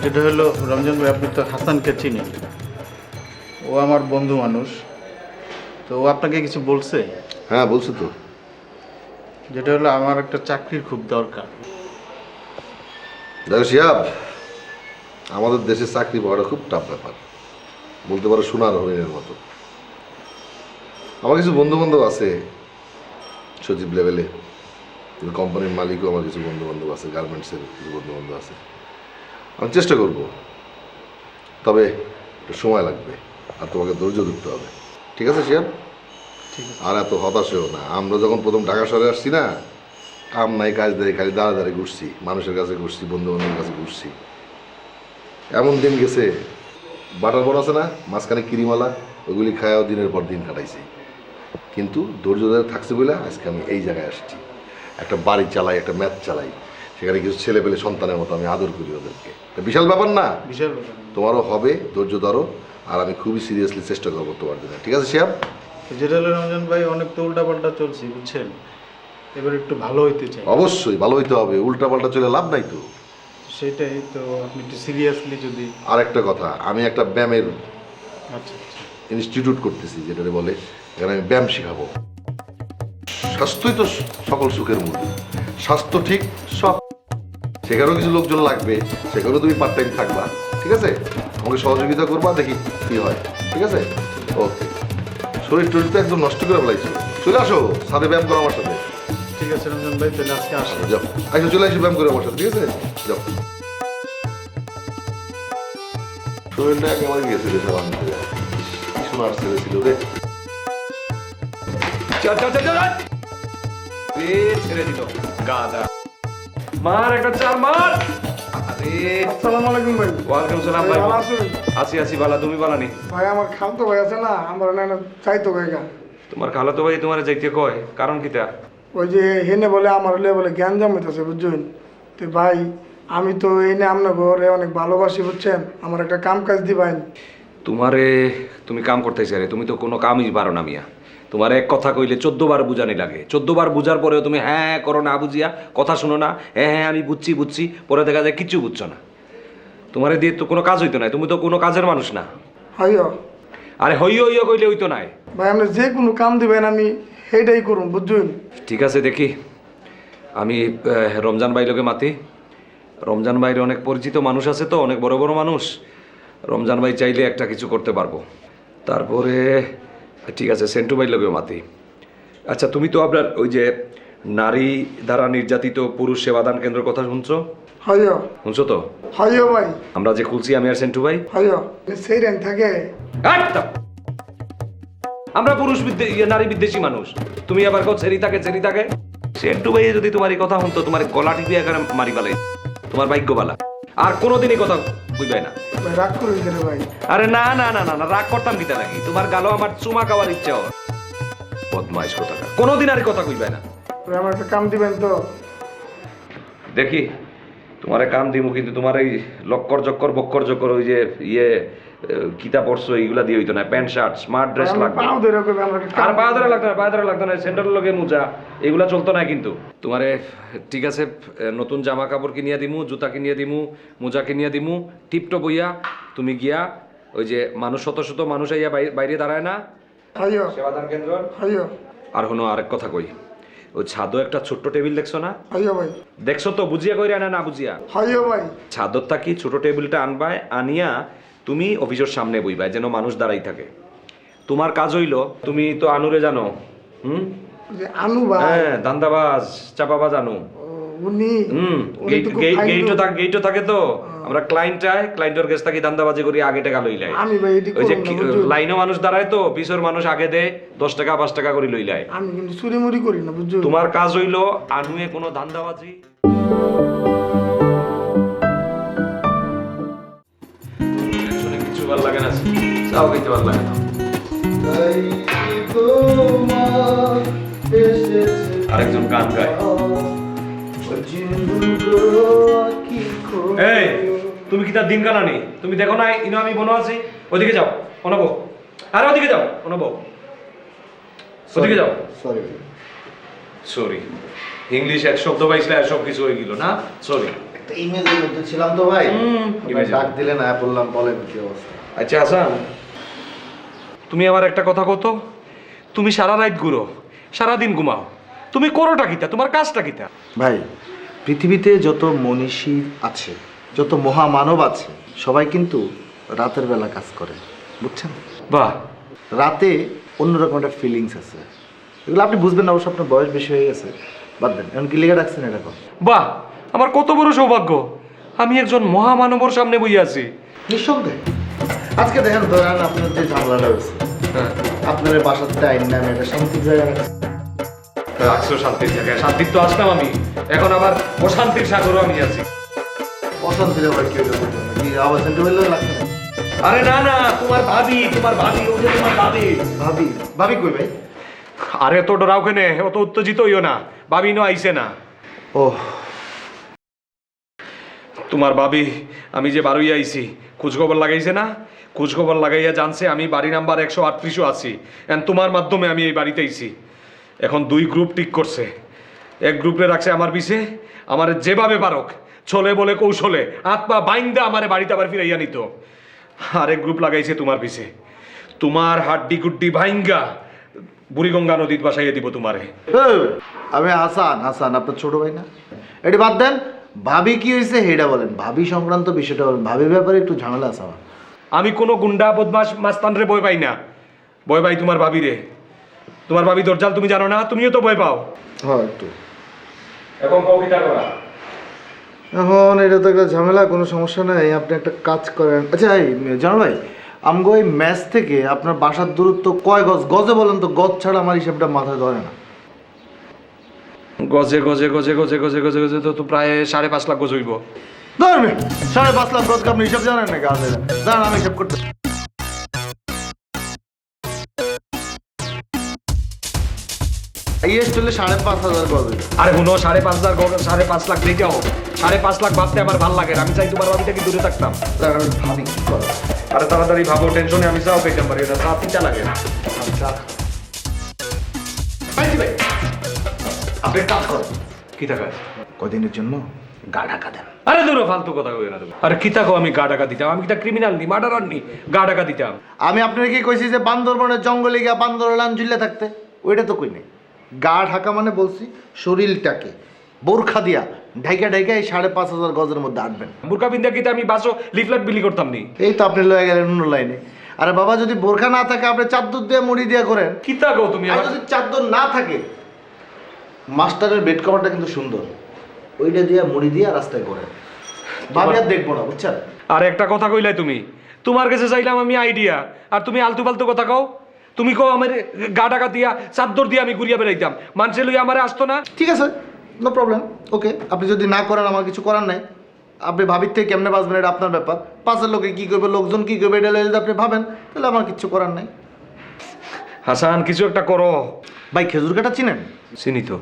যেটা হলো রমজান ভাই, আপনি তো হাসানকে চিনেন, ও আমার বন্ধু মানুষ, তো ও আপনাকে কিছু বলছে? হ্যাঁ বলছো তো। যেটা হলো আমার একটা চাকরির খুব দরকার। দেখো শিয়াব, আমাদের দেশে চাকরি পাওয়াটা খুব টাফ ব্যাপার, বলতে পারো সোনার হরিণের মতো। আমার কিছু বন্ধু বান্ধব আছে সচিব লেভেলে, কোম্পানির মালিকও আমার কিছু বন্ধু বান্ধব আছে, গার্মেন্টসের কিছু বন্ধু বান্ধব আছে। আমি চেষ্টা করব, তবে একটু সময় লাগবে আর তোমাকে ধৈর্য ধরতে হবে, ঠিক আছে শিয়াব? আর এত হতাশ হও না। আমরা যখন প্রথম ঢাকা শহরে আসছি না, কাম নাই কাজ দেয়, খালি দাঁড়ায় ঘুরছি, মানুষের কাছে ঘুরছি, বন্ধু বান্ধবের কাছে ঘুরছি। এমন দিন গেছে, বাটার বড় আছে না মাঝখানে কিরিমালা, ওইগুলি খায়াও দিনের পর দিন কাটাইছি। কিন্তু ধৈর্য ধরে থাকছে বলে আজকে আমি এই জায়গায় আসছি। একটা বাড়ি চালাই, একটা ম্যাচ চালাই, সেখানে কিছু ছেলে পেলে সন্তানের মতো আমি আদর করি ওদেরকে। এটা বিশাল ব্যাপার না? বিশাল ব্যাপার। তোমারও হবে, ধৈর্য ধরো, আর আমি খুবই সিরিয়াসলি চেষ্টা করবো তোমার জন্য, ঠিক আছে শিয়াব? যেটা হলো রমজান ভাই, অনেক তো উল্টাপাল্টা চলছে বুঝছেন, এবার একটু ভালো হইতে চাই। অবশ্যই ভালো হইতে হবে, উল্টা পাল্টা চলে লাভ নাই তো। সেটাই তো, আপনি একটু সিরিয়াসলি যদি। আর একটা কথা, আমি একটা ব্যায়ামের আচ্ছা আচ্ছা, ইনস্টিটিউট করতেছি, যেটা বলে এখানে আমি ব্যায়াম শেখাবো। স্বাস্থ্যই তো সকল সুখের মূল, স্বাস্থ্য ঠিক সব। সেখানেও কিছু লোকজন লাগবে, সেখানেও তুমি পার্ট টাইম থাকবা, ঠিক আছে? আমাকে সহযোগিতা করবা, দেখি কি হয়, ঠিক আছে? ওকে। শরীর টরীর তো একদম নষ্ট করে ফেলাইছো, চলে আসো সাথে ব্যায়াম করো আমার সাথে। ঠিক আছে রমজান ভাই, তাহলে আজকে আসি। যাও, আচ্ছা চলে আসি ব্যায়াম করে আমার সাথে, ঠিক আছে? যাও। শরীরটা একেবারে গেছে রে, সব আনতে যায়। কি শোনার ছেলে ছিল রে। ছেড়ে দিল গাদা, মার একটা চার মার। আরে আসসালামু আলাইকুম ভাই। ওয়ালাইকুম সালাম ভাই। ভালো আছেন? আছি বালা, তুমি বালা নি? ভাই আমার খালতো ভাই আছে না, আমার না চাইতো গায়গা। তোমার খালাতো ভাই তোমার যাইতে কয়, কারণ কিটা? ওই যে হেনে বলে আমার হলে বলে জ্ঞান জমাইতেছে বুঝছেন। তো ভাই আমি তো এনে আপনার ঘরে অনেক ভালোবাসি বুঝছেন, আমার একটা কাম কাজ দিবেন। তুমি কাম করতেছ রে, তুমি তো কোনো কামই পারো না মিয়া। তোমার এক কথা কইলে 14 বার বুঝানি লাগে, 14 বার বুঝার পরেও তুমি হ্যাঁ করো না বুঝিয়া, কথা শুনো না, হ্যাঁ আমি বুঝছি, পরে দেখা যায় কিচ্ছু বুঝছো না। তোমার দিয়ে তো কোনো কাজ হইতো না, তুমি তো কোনো কাজের মানুষ না। হইও আরে হইও কইলে হইতো নাই। ভাই আপনি যে কোনো কাম দিবেন আমি সেইটাই করুন বুঝছেন। ঠিক আছে, দেখি আমি রমজান ভাই লোকে মাতি, রমজান ভাইয়ের অনেক পরিচিত মানুষ আছে তো, অনেক বড় বড় মানুষ। রমজান ভাই চাইলে একটা কিছু করতে পারবো। তারপরে ঠিক আছে, সেন্টু ভাই লগেও মাতি। আচ্ছা, তুমি তো আপনার ওই যে নারী দ্বারা নির্যাতিত পুরুষ সেবাদান কেন্দ্রের কথা শুনছো? হয় শুনছো তো? হয় ভাই, আমরা যে খুলছি আমি আর সেন্টু ভাই, হয় সেই রেন থাকে। একদম। আমরা পুরুষ নারী বিদ্বেষী মানুষ, তুমি আবার কো ছেড়ি থাকে। সেন্টু ভাই যদি তোমার এই কথা শুনতো, তোমার গলা টিপে এখানে মারি পালাই, তোমার ভাগ্য বালা। আর কোনোদিনই কথা বুঝবে না। ভাই রাগ করবি কেন ভাই? আরে না না না না না, রাগ করতাম কিতা নাকি? তোমার গালো আমার চুমা খাওয়ার ইচ্ছা হয়। বদমাইশ কথা, কোনোদিন আর কথা কইবে না। ভাই আমার একটা কাম দিবেন তো? দেখি তোমার কাম দিমু, কিন্তু তোমার এই বক্কর জক্কর ওই যে কিতা পড়ছো এইগুলা দিয়ে হইতো না। প্যান্ট শার্ট স্মার্ট ড্রেস লাগবে। পাও ধরে কইবে আমরা আর পা ধরে লাগতো না, সেন্টারের লগে মোজা এগুলা চলতো না কিন্তু। তোমারে ঠিক আছে, নতুন জামা কাপড় কিনিয়া দিমু, জুতা কিনিয়া দিমু, মোজা কিনিয়া দিমু, টিপটপ হইয়া তুমি গিয়া ওই যে মানুষ শত মানুষ আইয়া বাইরে দাঁড়ায় না হয় সেবাদান কেন্দ্র। হয় আর হনো আরেক কথা কই, ওই ছাদও একটা ছোট্ট টেবিল দেখছো না? হয় ভাই, দেখছো তো? বুঝিয়া কইরা না বুঝিয়া? হয় ভাই। ছাদর থাকি ছোট টেবিলটা আনবায়, আনিয়া তুমি অফিসের সামনে বইবাই, যেন মানুষ দাঁড়াই থাকে। তোমার কাজ হইলো, তুমি তো আনুরে জানো? যে আনু ভাই, হ্যাঁ, দান্দাবাজ চাপাবাজ আনু। উনি গেইটও থাকে তো। আমরা ক্লায়েন্টের কাছ থেকে দান্দাবাজি করি, আগে টাকা লইলাই। আমি ভাই এটি ওই যে করব না, বুঝছো? লাইনও মানুষ দাঁড়ায় তো, পিছর মানুষ আগে দেয় 10 টাকা 5 টাকা করে লইলাই। আমি কিন্তু চুরি মুড়ি করি না, বুঝছো? তোমার কাজ হইলো আনুয়ে কোনো ধান্দাবাজি। শুনে কিছু ভালো লাগে না, চাও খেতে ভালো লাগে না। আরেকজন গান গায়। এই তুমি কি তার দিন কানানি? তুমি দেখো না ইনো আমি বনো আছি? ওদিকে যাও অনব, আরে ওদিকে যাও অনব, ওদিকে যাও। সরি, ইংলিশ এক শব্দ পাইছিলে আর সব কিছু হয়ে গেল না। সরি, একটা ইমেজের মধ্যে ছিলাম তো ভাই, image-এর ডাক দিলে না বললাম, বলেন কি অবস্থা? আচ্ছা হাসান, তুমি আমার একটা কথা কত। তুমি সারা রাত ঘুরো, সারাদিন ঘুমাও, তুমি করোটা কিতা? তোমার কাজটা কিতা? ভাই, পৃথিবীতে যত মনীষী আছে, যত মহামানব আছে, সবাই কিন্তু রাতের বেলা কাজ করে, বুঝছেন? বাহ, রাতে অন্যরকম একটা ফিলিংস আছে, এগুলো আপনি বুঝবেন না, অবশ্য আপনার বয়স বেশি হয়ে গেছে, বাদ দেন। এখন কি লেগে রাখছেন এটা? বাহ, আমার কত বড় সৌভাগ্য, আমি একজন মহামানবর সামনে বইয়া আছি। নিঃসন্দেহে আজকে দেখেন, ধরেন আপনার যে ঝামেলাটা হয়েছে, আপনার বাসাতে আইন নামে একটা শান্তির জায়গা রাখছো শান্তির জায়গায়, শান্তির তো আসলাম আমি, এখন আবার অশান্তির সাগরও আমি আছি। অশান্তির আবার কি হলো? কি আবার সেন্টিমেন্ট লাগছে? আরে না না, তোমার ভাবি ও যে তোমার ভাবি। ভাবি কই ভাই? আরে তো ডরাও কেনে, অত উত্তেজিত হইও না, ভাবি নো আইছে না। ও, তোমার ভাবি আমি যে বারুই আইছি খোঁজখবর লাগাইছে না, খোঁজখবর লাগাইয়া জানছে আমি বাড়ি নাম্বার 138 আছি, এন্ড তোমার মাধ্যমে আমি এই বাড়িতে আইছি। এখন 2 গ্রুপ ঠিক করছে, এক গ্রুপে রাখছে আমার পিছে, আমার যেভাবে পারক ছলে বলে কৌশলে আত্মা বাইন্দা আমারে বাড়িতে আবার ফিরাইয়া নিত। আরেক গ্রুপ লাগাইছে তোমার পিছে, তোমার হাড্ডি গুড্ডি ভাইঙ্গা বুড়িগঙ্গা নদীত বাসাইয়া দিব তোমারে। আমি হাসান আপনার ছোট ভাই না? এটি বাদ দেন, ভাবি কি হয়েছে হেডা বলেন, ভাবি সংক্রান্ত বিষয়টা বলেন, ভাবির ব্যাপারে একটু ঝামেলা আছে আমার। আমি কোনো গুন্ডা বদমাস মাস্তান রে ভয় পাই না, ভয় পাই তোমার ভাবি রে। তোমার ভাবি দরজাল, তুমি জানো না? তুমিও তো ভয় পাও। হ্যাঁ একটু। এখন কবিতা করা, এখন এটা তো একটা ঝামেলা, কোনো সমস্যা নাই, আপনি একটা কাজ করেন। আচ্ছা এই জানো ভাই, আমগো এই ম্যাচ থেকে আপনার বাসার দূরত্ব কয় গজ? গজে বলেন তো, গজ ছাড়া আমার হিসাবটা মাথায় ধরে না। গজে গজে গজে গজে গজে গজে গজে তো প্রায় 5.5 লাখ গজ হইব। ধরবে 5.5 লাখ গজকে আপনি হিসাব জানেন নাকি? জানেন, আমি হিসাব করতে ইয়ে চলে 5,500 গজ। আরে শুনো, 5.5 গজ, 5.5 লাখ দেখে হোক, 5.5 লাখ ভাবতে আমার ভালো লাগে, আমি চাই তোমার ভাবিটা কি দূরে থাকতাম। ভাবি কি করো? আরে তাড়াতাড়ি ভাবো, টেনশনে আমি চাও পেতাম পারি না, চাপ পিঠা লাগে। আপনি কাজ করেন, কি টাকা? কদিনের জন্য গা ঢাকা দেন। আরে দূর ফালতু কথা কই না তুমি। আরে কি টাকা আমি গা টাকা দিতাম? আমি কি ক্রিমিনাল নি, মার্ডারার নি, গা টাকা দিতাম? আমি আপনাকে কি কইছি যে বান্দরবনের জঙ্গলে গিয়া বান্দর লান ঝুলে থাকতে? ওইটা তো কই নাই। গা ঢাকা মানে বলছি শরীরটাকে বোরখা দিয়া ঢাইকা ঢাইকা এই 5,500 গজের মধ্যে আটবেন। বোরকা বিন্দা কিতে আমি বাসো লিফলেট বিলি করতাম নি। এই তো আপনি লয়ে গেলেন অন্য লাইনে। আরে বাবা, যদি বোরখা না থাকে আপনি চাদর দিয়ে মুড়ি দিয়ে করেন। কিতা গো তুমি আর আমার যদি চাদর না থাকে, মাস্টারের বেড কভারটা কিন্তু সুন্দর, ওইটা দিয়ে মুড়ি দিয়ে রাস্তায় করেন। ভাবি আর দেখবো না, বুঝছেন? আর একটা কথা কইলাই তুমি, তোমার কাছে চাইলাম আমি আইডিয়া, আর তুমি আলতু ফালতু কথা কও। তুমি কও আমার গা ঢাকা দিয়া চাদর দিয়ে আমি ঘুরিয়া বেড়াইতাম, মানুষে লইয়া আমারে আসতো না। ঠিক আছে, নো প্রবলেম, ওকে। আপনি যদি না করেন, আমার কিছু করার নাই। আপনি ভাবির থেকে কেমনে বাঁচবেন এটা আপনার ব্যাপার। পাশের লোকে কী করবে, লোকজন কী করবে, এটা যদি আপনি ভাবেন, তাহলে আমার কিছু করার নাই। হাসান, কিছু একটা করো। ভাই, খেজুর কাটা চিনেন? চিনি তো।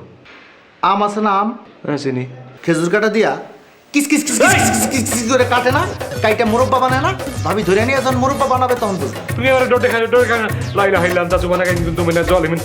আম আছে না, আম? হ্যাঁ চিনি। খেজুর কাটা দিয়া kiss kiss kiss kiss kiss kiss kiss করে কাটে না, কাইটা মোরব্বা বানায় না। ভাবি ধরে নিয়ে যখন মোরব্বা বানাবে তখন বুঝবে। তুমি আমার ডোটে খাই লাইলা হাইলাম চাচু বানা খাই তুমি না জল এমন।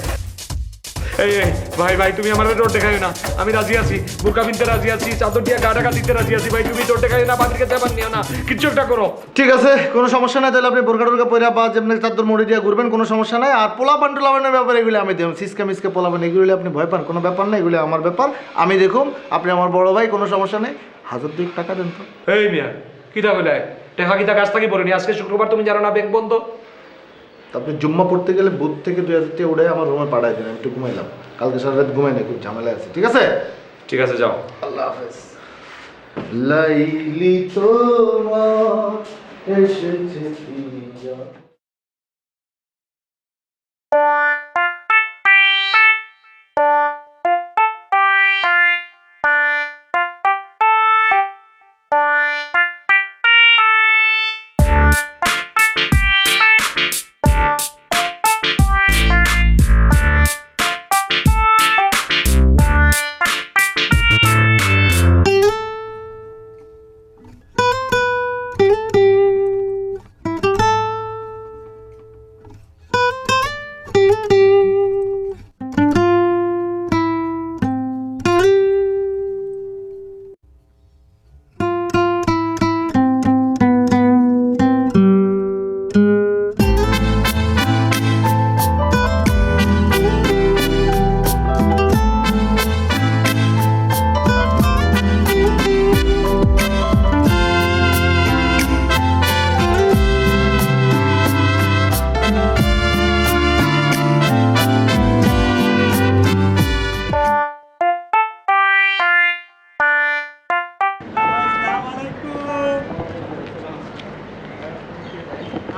এই এই ভাই ভাই, তুমি আমার ডোটে খাই না, আমি রাজি আছি। বোরকা বিনতে রাজি আছি, চাদর দিয়ে গা ঢাকা দিতে রাজি আছি। ভাই তুমি ডোটে খাই না, বাদিকে দেবার নিও না, কিছু একটা করো। ঠিক আছে, কোনো সমস্যা নাই। তাহলে আপনি বোরকা টোরকা পরে বা যেমন চাদর মুড়ি দিয়ে ঘুরবেন, কোনো সমস্যা নাই। আর পোলা পান্ডুলা বানানোর ব্যাপার এগুলো আমি দেখুন, সিসকা মিসকা পোলা বান এগুলো আপনি ভয় পান, কোনো ব্যাপার না। এগুলো আমার ব্যাপার, আমি দেখুন। আপনি আমার বড় ভাই, কোনো সমস্যা নেই। 1002 টাকা দেন তো। এই মিয়া কিতা বলে টেকা কিতা কাজ থাকি পড়েনি। আজকে শুক্রবার, তুমি জানো না ব্যাংক বন্ধ। আপনি জুম্মা পড়তে গেলে বুধ থেকে 2000 টাকা উঠে আমার রুমে পাঠাই দেন, আমি একটু ঘুমাইলাম। কালকে সারা রাত ঘুমাই না, খুব ঝামেলা আছে। ঠিক আছে, ঠিক আছে, যাও। আল্লাহ হাফেজ। লাইলি তোমার এসেছে প্রিয়া।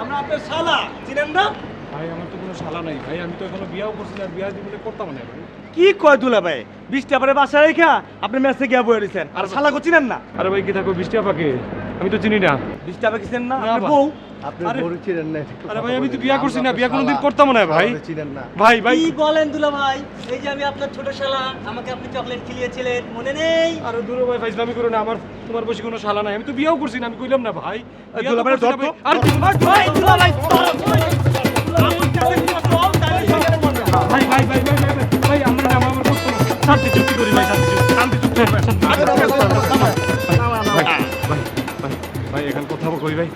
আমরা আপনার শালা চিনেন না? ভাই আমার তো কোনো শালা নাই ভাই, আমি তো এখনো বিয়াও করছি না, বিয়া জীবনে করতাম না ভাই। কি কয় দুলা ভাই, 20 টাকা পরে বাসা রেখা আপনি মেসে গিয়া বয়ে দিয়েছেন, আর শালা কো চিনেন না? আরে ভাই কি থাকো বৃষ্টি আপাকে, আমি তো চিনি না। 20 টাকা কি চিনেন না? না আপনি ভাই। বউ আপনি আরে- বড় চিনেন না? আরে ভাই আমি তো বিয়া করছি না, বিয়া কোনোদিন করতাম না ভাই। চিনেন না? ভাই ভাই কি বলেন দুলা ভাই? এই যে আমি আপনার ছোট শালা, আমাকে আপনি চকলেট খিলিয়েছিলেন, মনে নেই? আরে দূরে ভাই ফাইজলামি করো না, আমার তোমার বসে কোনো শালা নাই, আমি তো বিয়াও করছি না, আমি কইলাম না ভাই। বিয়া তো দুলা ভাই করছি না ধর তো। ভাই। আরে ভাই দুলা ভাই ভাই ভাই ভাই ভাই ভাই ভাই আমরা না আমার করতে শান্তি চুক্তি করি ভাই, শান্তি চুক্তি ভাই এখন কথা কই ভাই,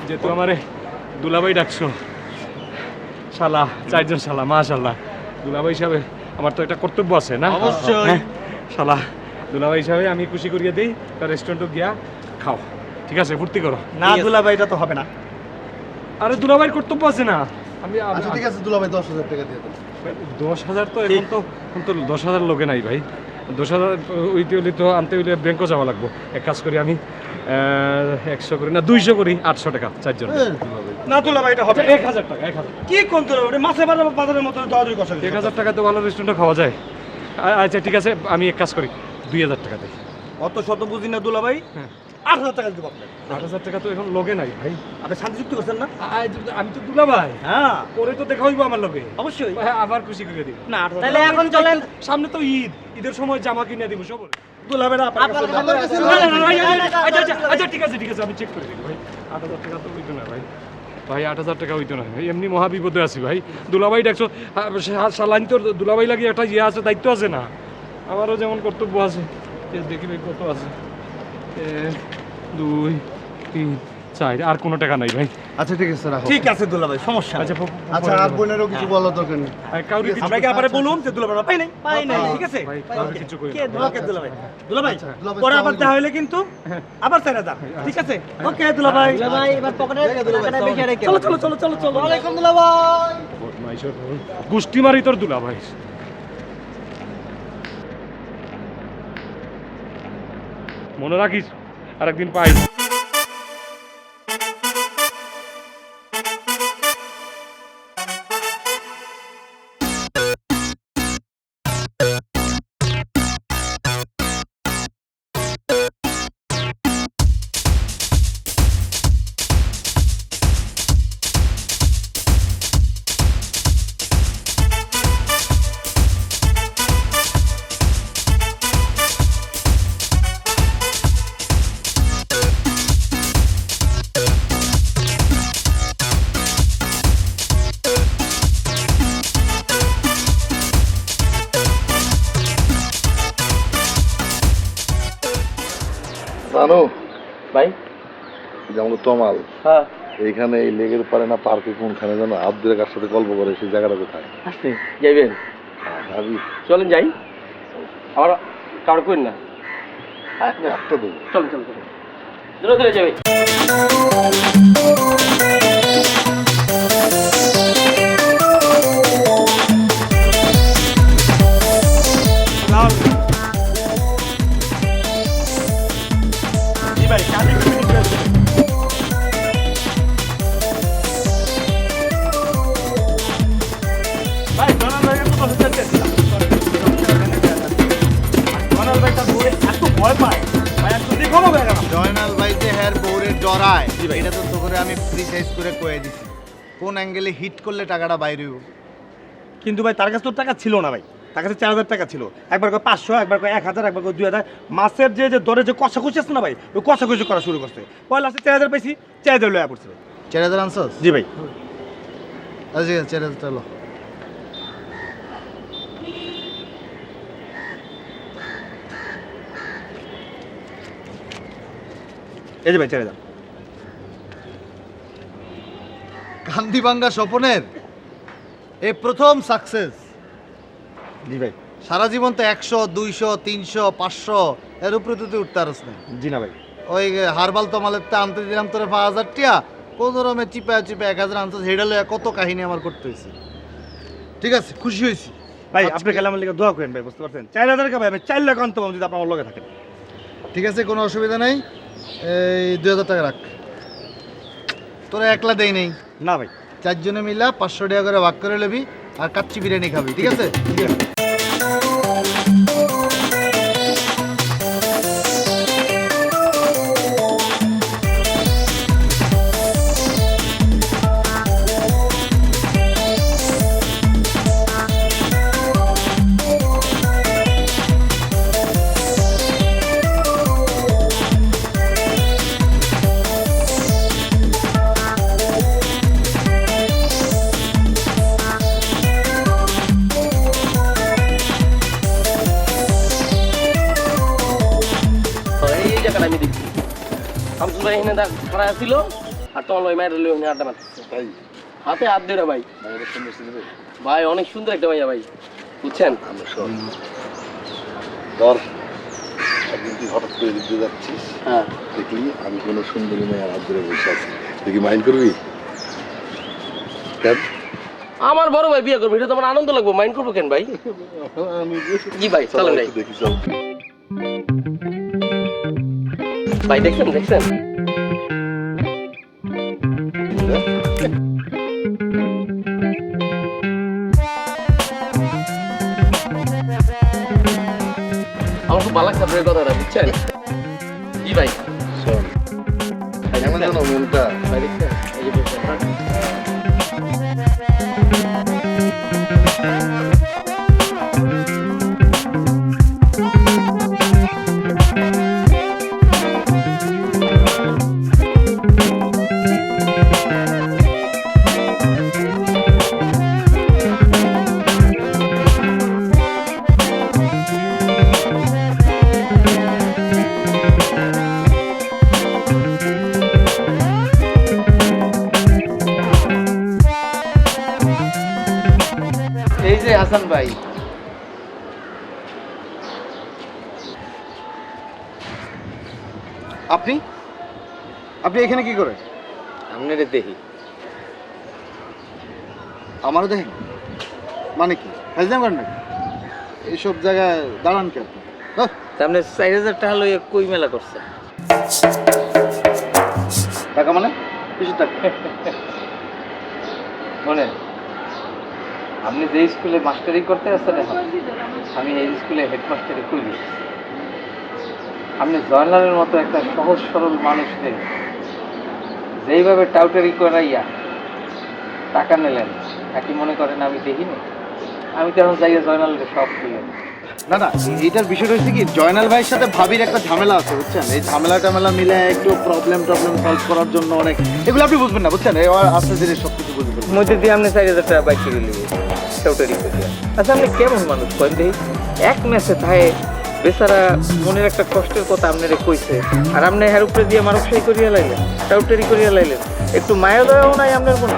যেহেতু আমারে দুলাভাই ডাকছো, শালা 4 জন শালা, মাশাআল্লাহ। দুলাভাই হিসাবে আমার তো একটা কর্তব্য আছে না? অবশ্যই। হ্যাঁ, শালা দুলাভাই হিসাবে আমি খুশি করিয়ে দিই, তার রেস্টুরেন্টে গিয়া খাও, ঠিক আছে? ফুর্তি করো। না দুলা ভাই, এটা তো হবে না। আরে দুলাভাইয়ের কর্তব্য আছে না? আমি আচ্ছা ঠিক আছে, দুলা ভাই 10,000 টাকা দিয়ে দেন। 10,000 তো এখন তো 10,000 লোকে নাই ভাই। 10,000 ওইতে হলে তো আনতে হইলে ব্যাংকও যাওয়া লাগবো। এক কাজ করি আমি 100 করি না 200 করি, 800 টাকা 4 জন। না দুলা ভাই, এটা হবে না। 1000 টাকা 1000 কি কোন দুলা ভাই, মাছে বাজারের মতো দরদারি করছেন। 1000 টাকা তো ভালো রেস্টুরেন্টে খাওয়া যায়। আচ্ছা ঠিক আছে, আমি এক কাজ করি 2000 টাকা দিই। অত শত বুঝি না দুলা ভাই, হ্যাঁ। 8,000 টাকা দিব আপনাকে। 8000 টাকা তো এখন লোকে নাই ভাই। আপনি শান্তি চুক্তি করছেন না? আমি তো দুলাভাই, হ্যাঁ পরে তো দেখা হইবো আমার লোকে। অবশ্যই। হ্যাঁ, আবার খুশি করে দিব। না 8,000 তাহলে এখন চলেন। সামনে তো ঈদ, ঈদের সময় জামা কিনে দিব সব। দুলা ভাই আপনার কাছে দাও। আচ্ছা ঠিক আছে ঠিক আছে, আমি চেক করে দিই ভাই। 8,000 টাকা তো হইতো না ভাই, ভাই 8,000 টাকা হইতো না, এমনি মহা বিপদে আছি ভাই। দুলাভাই ডাকছো, সালাইন তোর দুলাভাই লাগে একটা ইয়ে আছে, দায়িত্ব আছে না? আমারও যেমন কর্তব্য আছে। দেখি ভাই কত আছে, 1 2 3 চাই আর কোনো টাকা নাই ভাই। আচ্ছা ঠিক আছে রাখো। ঠিক আছে দুলা ভাই, সমস্যা নেই। আচ্ছা আচ্ছা আর বোনেরও কিছু বলার দরকার নেই। কাউরি কিছু আমরা কি আবার বলুন যে দুলা ভাই পাই নাই, পাই নাই, ঠিক আছে? ভাই কাউরি কিছু কই কে দুলা ভাই? দুলা ভাই দুলা ভাই, পরে আবার দেখা হইলে কিন্তু আবার 4000, ঠিক আছে? ওকে দুলা ভাই। দুলা ভাই এবার পকেটে টাকাটা বেশি রেখে চলো চলো চলো চলো চলো। ওয়ালাইকুম দুলা ভাই। গোষ্ঠী মারি তোর দুলা ভাই। মনে রাখিস আরেকদিন পাই। জানো ভাই যেমন তমাল হ্যাঁ এইখানে এই লেগের পারে না পার্কে কোনখানে জানো আব্দুলের কার সাথে গল্প করে সেই জায়গাটা কোথায়? আসতে যাইবেন? ভাবি চলেন যাই, আমার কারো কইন না। একটা দেবো। চলেন চলেন চলেন, ধরে ধরে যাবে। জি ভাই, কাজে একটু মিটিং চলছে। ভাই জনাল ভাই তো কথা চাইতেছিলাম। জনাল ভাই তার বউরে এত ভয় পায়, ভাই একটু দিয়ে কমাবে কেন? জয়নাল ভাই যে হ্যার বউরে ডরায় এটা তো তো করে আমি প্রিসাইজ করে কয়ে দিছি। কোন অ্যাঙ্গেলে হিট করলে টাকাটা বাইরে হইব। কিন্তু ভাই তার কাছে তো টাকা ছিল না ভাই, তার কাছে 4000 টাকা ছিল। একবার কয় 500, একবার কয় 1000, একবার কয় 2000। মাছের যে যে দরে যে কষাকষি আছে না ভাই, ওই কষাকষি করা শুরু করছে। পয়লা আছে 4000 পাইছি, 4000 লয়া পড়ছে ভাই। 4000 আনছস? জি ভাই। আচ্ছা ঠিক আছে 4000 চলো। এই যে ভাই 4000। কান্দিভাঙ্গা স্বপনের এই প্রথম সাকসেস। জি ভাই। সারা জীবন তো 100, 200, 300, 500 এর উপরে তুই উঠতে পারস না। জি না ভাই। ওই হারবাল তমালের তে আনতে দিলাম তোরে 5000 টিয়া, কোন রমে চিপা চিপা 1000 আনছস। হেডা লয়া কত কাহিনী আমার করতে হয়েছে। ঠিক আছে, খুশি হয়েছি ভাই আপনি খেলে আমার লিগে দোয়া করেন ভাই, বুঝতে পারছেন? 4000 টাকা ভাই আমি 4 লাখ আনতে পারবো যদি আপনি আমার লগে থাকেন। ঠিক আছে, কোনো অসুবিধা নাই। এই 2000 টাকা রাখ। তোরা একলা দেই নেই, না ভাই। 4 জনে মিলা 500 টাকা করে ভাগ করে লবি আর কাচ্চি বিরিয়ানি খাবি, ঠিক আছে? ঠিক আছে। এই জায়গাটা আমি দেখছি শামসুল ভাই এখানে খাড়া ছিল আর তোমার ওই মায়ের লই আড্ডা মারতেছে। তাই হাতে হাত ধরে ভাই। ভাই অনেক সুন্দর একটা মাইয়া ভাই, বুঝছেন? আমরা সব ধর একদিন তুই হঠাৎ করে দিক দিয়ে যাচ্ছিস, হ্যাঁ দেখলি আমি কোনো সুন্দরী মেয়ের হাত ধরে বসে আছি, তুই কি মাইন্ড করবি? কেন? আমার বড় ভাই বিয়ে করবে, এটা তো আমার আনন্দ লাগবে, মাইন্ড করবো কেন ভাই? আমি জি ভাই চলেন ভাই। দেখি চল। ভাই দেখছেন দেখছেন আমার খুব ভালো লাগছে আপনার কথাটা, বুঝছেন? জি ভাই। শোন, ভাই কেমন দেখছেন? যেন মনটা ভাই দেখছেন? এই যে বলছেন, যে হাসান ভাই, আপনি আপনি এখানে কি করেন? আপনারে দেখি। আমারও দেখেন মানে কি হাজদাম করেন নাকি? এইসব জায়গায় দাঁড়ান কি আপনি? আপনি 4000 টাকা লইয়া কই মেলা করছেন? টাকা মানে কিসের টাকা? শোনেন, আপনি যে স্কুলে মাস্টারি করতে আসছেন এখন, আমি এই স্কুলে হেডমাস্টারি করি। আপনি জয়নালের মতো একটা সহজ সরল মানুষকে যেইভাবে টাউটারি করাইয়া টাকা নিলেন, একই মনে করেন আমি দেখিনি? আমি তো এখন যাইয়া জয়নালকে সব খুলে। না না, এইটার বিষয়টা হচ্ছে কি, জয়নাল ভাইয়ের সাথে ভাবির একটা ঝামেলা আছে বুঝছেন। এই ঝামেলা মিলে একটু প্রবলেম সলভ করার জন্য অনেক এগুলো আপনি বুঝবেন না বুঝছেন। আস্তে ধীরে সব কিছু বুঝবেন। মধ্যে দিয়ে আপনি 4000 টাকা বাইক করে নিয়ে টাউটারি করিয়া। আচ্ছা, আপনি কেমন মানুষ করেন দেখি? এক ম্যাচে তাহে বেচারা মনের একটা কষ্টের কথা আপনারে কইছে, আর আপনি এর উপরে দিয়ে মানবসাই করিয়া লাইলেন, টাউটারি করিয়া লাইলেন। একটু মায়া দয়াও নাই আপনার কোনো?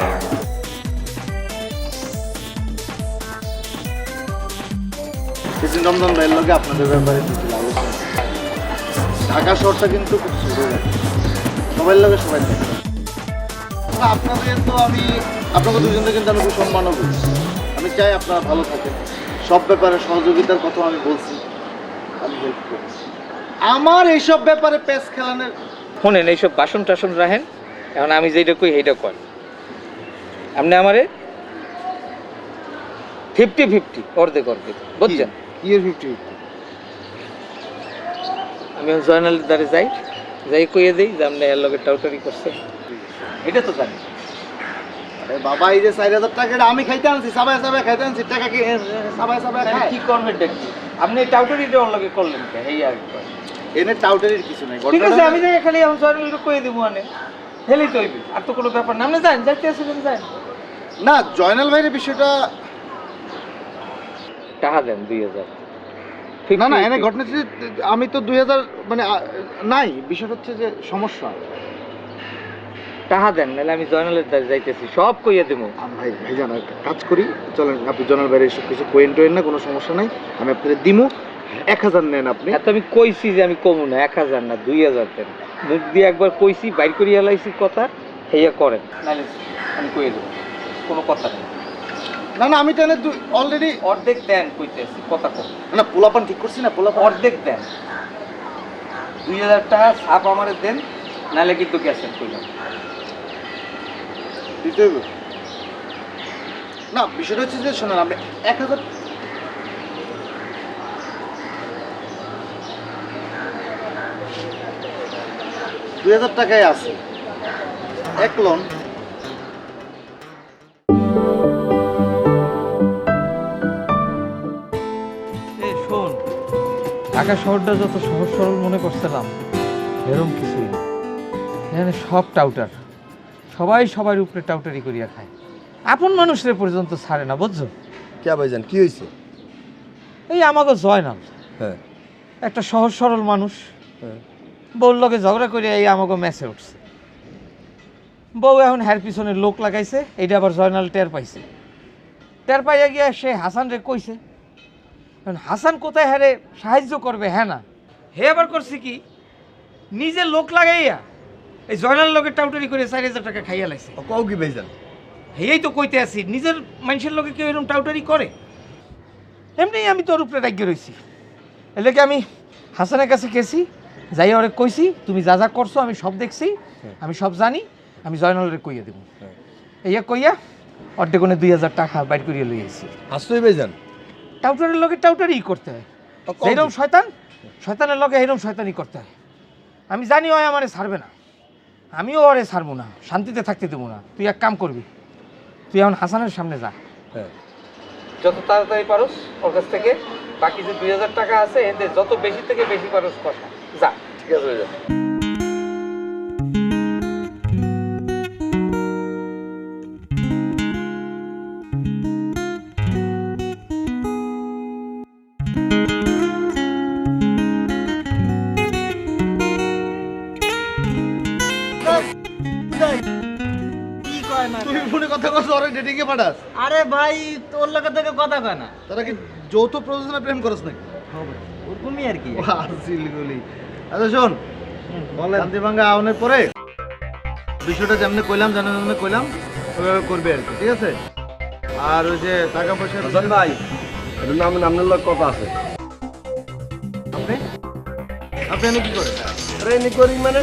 সেদিন রমজান ভাইয়ের লগে আপনাদের ব্যাপারে দিয়েছিল আলোচনা। ঢাকা শহরটা কিন্তু খুব সুন্দর লাগে, সবার লগে সবাই থাকে। আপনাদের তো আমি আপনাকে দুজনকে কিন্তু আমি খুব সম্মানও করছি। আমি চাই আপনারা ভালো থাকেন। সব ব্যাপারে সহযোগিতার কথা আমি বলছি, আমি হেল্প করছি। আমার এইসব ব্যাপারে প্যাস খেলানোর শোনেন, এইসব বাসন টাসন রাখেন। এখন আমি যেটা কই সেইটা কর। আপনি আমারে 50-50 অর্ধেক বুঝছেন? কি এর 50? আমি জয়নালের দ্বারে যাই কইয়ে দিই যে আপনি এর লগে টাউটারি করছে, এটা তো জানি। আরে বাবা, এই যে 4000 টাকা আমি খাইতে আনছি, সবাই খাইতে আনছি, টাকা কি সবাই খায়? কি করবেন দেখি? আপনি টাউটারিটা ওর লগে করলেন কে? এই আর কি এনে টাউটারির কিছু নাই। ঠিক আছে, আমি যাই খালি এখন জয়নালকে কইয়ে দিব। মানে হেলেই তো হইবে, আর তো কোনো ব্যাপার না। আপনি যান, যাইতে আসবেন যান। না, জয়নাল ভাইয়ের বিষয়টা টাকা দেন 2000। না না, এনে ঘটনা হচ্ছে আমি তো 2000 মানে নাই। বিষয়টা হচ্ছে যে সমস্যা। টাকা দেন, নাহলে আমি জয়নালের দ্বারে যাইতেছি, সব কইয়া দেবো। ভাইজান একটা কাজ করি, চলেন আপনি জয়নাল ভাইয়ের এসব কিছু কোয়েন টোয়েন না, কোনো সমস্যা নাই। আমি আপনাদের দিমু 1000 নেন আপনি। এত আমি কইছি যে আমি কমু না, 1000 না 2000 দেন। মুখ দিয়ে একবার কইছি, বাইর করিয়া লাইছি কথা, হেয়া করেন, নাহলে আমি কইয়ে দেবো, কোনো কথা নেই। না না, আমি তো এনে অলরেডি অর্ধেক দেন কইতেছি, কথা কম। না, পোলাপান ঠিক করছি না, পোলাপান অর্ধেক দেন। 2000 টাকা ছাপ আমারে দেন, নাহলে কিন্তু ক্যাশেট কইলাম দিতে হবে। না, বিষয়টা হচ্ছে যে শোনেন, আপনি 1000 2000 টাকায় আছে এক লোন। শোন, ঢাকা শহরটা যত সহজ সরল মনে করছিলাম, এরকম কিছুই না। এখানে সব টাউটার, সবাই সবার উপরে টাউটারি করিয়া খায়। আপন মানুষের পর্যন্ত ছাড়ে না, বুঝছো? কে ভাইজান, কি হয়েছে? এই আমাকে জয়নাল, হ্যাঁ একটা সহজ সরল মানুষ, বউর লগে ঝগড়া করিয়া এই আমাকে ম্যাচে উঠছে। বউ এখন হ্যার পিছনে লোক লাগাইছে, এইটা আবার জয়নাল টের পাইছে। টের পাইয়া গিয়া সে হাসান রে কইছে। এখন হাসান কোথায় হ্যারে সাহায্য করবে? হ্যাঁ না, হে আবার করছে কি, নিজে লোক লাগাইয়া এই জয়নাল লোকের টাউটারি করে 4000 টাকা খাইয়া লাইছে। কও কি ভাইজান? হেই তো কইতে আছি, নিজের মানুষের লোকে কেউ এরকম টাউটারি করে? এমনি আমি তোর উপরে রাগ্যে রয়েছি। এলাকে আমি হাসানের কাছে গেছি, যাই ওরে কইছি তুমি যা যা করছো আমি সব দেখছি, আমি সব জানি, আমি জয়নালের কইয়া দেবো। এইয়া কইয়া অর্ধেক কোণে 2000 টাকা বাইর করিয়া লই আইছি। আসলেই ভাইজান? টাউটারের লোকে টাউটারি করতে হয়, যেরকম শয়তানের লোকে এরকম শয়তানি করতে হয়। আমি জানি ওই আমারে ছাড়বে না, আমিও ওরে ছাড়বো না, শান্তিতে থাকতে দেবো না। তুই এক কাম করবি, তুই এখন হাসানের সামনে যা, হ্যাঁ, যত তাড়াতাড়ি পারোস ওর কাছ থেকে বাকি যে 2000 টাকা আছে এতে যত বেশি থেকে বেশি পারোস কথা যা। ঠিক আছে ভাইজান। তুই ফোনে কথা কস ওরে ডেটিং এ পাঠাস? আরে ভাই তোর লোকের থেকে কথা কয় না তারা কি যৌথ প্রযোজনা প্রেম করছ নাকি? ওরকমই আর কি। সিলগুলি। আচ্ছা শোন, কান্দিভাঙ্গা আউনের পরে বিষয়টা যেমনি কইলাম ওইভাবে করবে আর কি, ঠিক আছে? আর ওই যে টাকা পয়সা হাসান ভাই এটা নামেন আপনার লোক কথা আছে। আপনি আপনি এনে কি করেন? আরে এনে করি মানে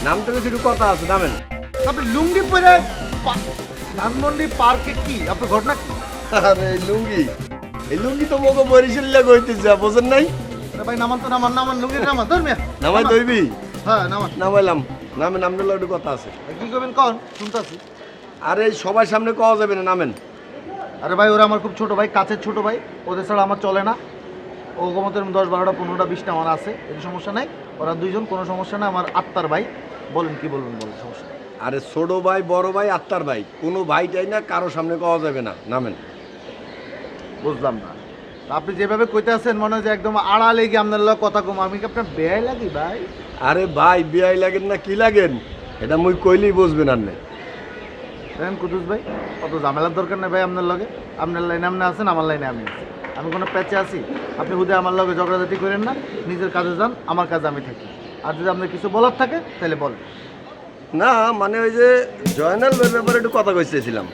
নাম থেকে একটু কথা আছে নামেন। আপনি লুঙ্গি পরে ধানমন্ডি পার্কে কি আপনার ঘটনা কি? আরে এই লুঙ্গি তো মগো বরিশালে কইতেছে বোঝেন নাই? আরে ভাই নামান তো নামান লুঙ্গি নামান ধর মিয়া। নামাই দইবি? হ্যাঁ নামান। নামাইলাম নামেন আপনার লোক একটু কথা আছে। কি করবেন কোন? শুনতাছি। আরে সবার সামনে কওয়া যাবে না নামেন। আরে ভাই ওরা আমার খুব ছোট ভাই, কাছের ছোট ভাই, ওদের ছাড়া আমার চলে না। ও গমতের 10 12টা 15টা 20টা আমার আছে, এর সমস্যা নাই। ওরা দুইজন কোনো সমস্যা নাই, আমার আত্মার ভাই। বলেন কি বলবেন বলেন, সমস্যা নেই। আরে ছোট ভাই বড় ভাই আত্মার ভাই কোনো ভাইটাই না, কারো সামনে কওয়া যাবে না, নামেন। বুঝলাম না তা আপনি যেভাবে কইতে আছেন মনে হয় যে একদম আড়ালে গিয়ে আপনার লোক কথা কম। আমি কি আপনার বেয়াই লাগি ভাই? আরে ভাই বিয়াই লাগেন না কি লাগেন এটা মুই কইলেই বুঝবেন আর না। দেখেন কুদুস ভাই, অত ঝামেলার দরকার নেই ভাই আপনার লগে। আপনার লাইনে আপনি আছেন, আমার লাইনে আমি আছি। আমি কোনো প্যাচে আছি? আপনি হুদে আমার লগে ঝগড়াঝাটি করেন না, নিজের কাজে যান, আমার কাজে আমি থাকি। আর যদি আপনার কিছু বলার থাকে তাহলে বলেন। না মানে ওই যে জয়নাল ভাইয়ের ব্যাপারে একটু কথা কইতেছিলাম।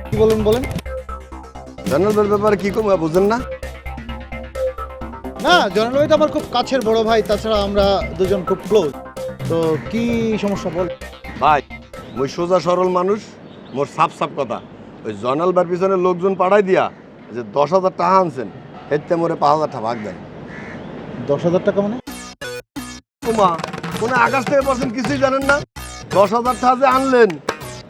কি বলুন বলেন। জয়নাল ভাইয়ের ব্যাপারে কি কম বুঝেন না? না জয়নাল ভাই তো আমার খুব কাছের বড় ভাই, তাছাড়া আমরা দুজন খুব ক্লোজ। তো কি সমস্যা বল? ভাই মুই সোজা সরল মানুষ, মোর সাপ সাপ কথা। ওই জয়নাল ভাইয়ের পিছনে লোকজন পাঠাই দিয়া যে 10,000 টাকা আনছেন, এতে মোরে 5,000 টাকা ভাগ দেন। 10,000 টাকা মানে? ওমা কোনো আকাশ থেকে পড়ছেন কিছুই জানেন না? 10,000 টাকা যে আনলেন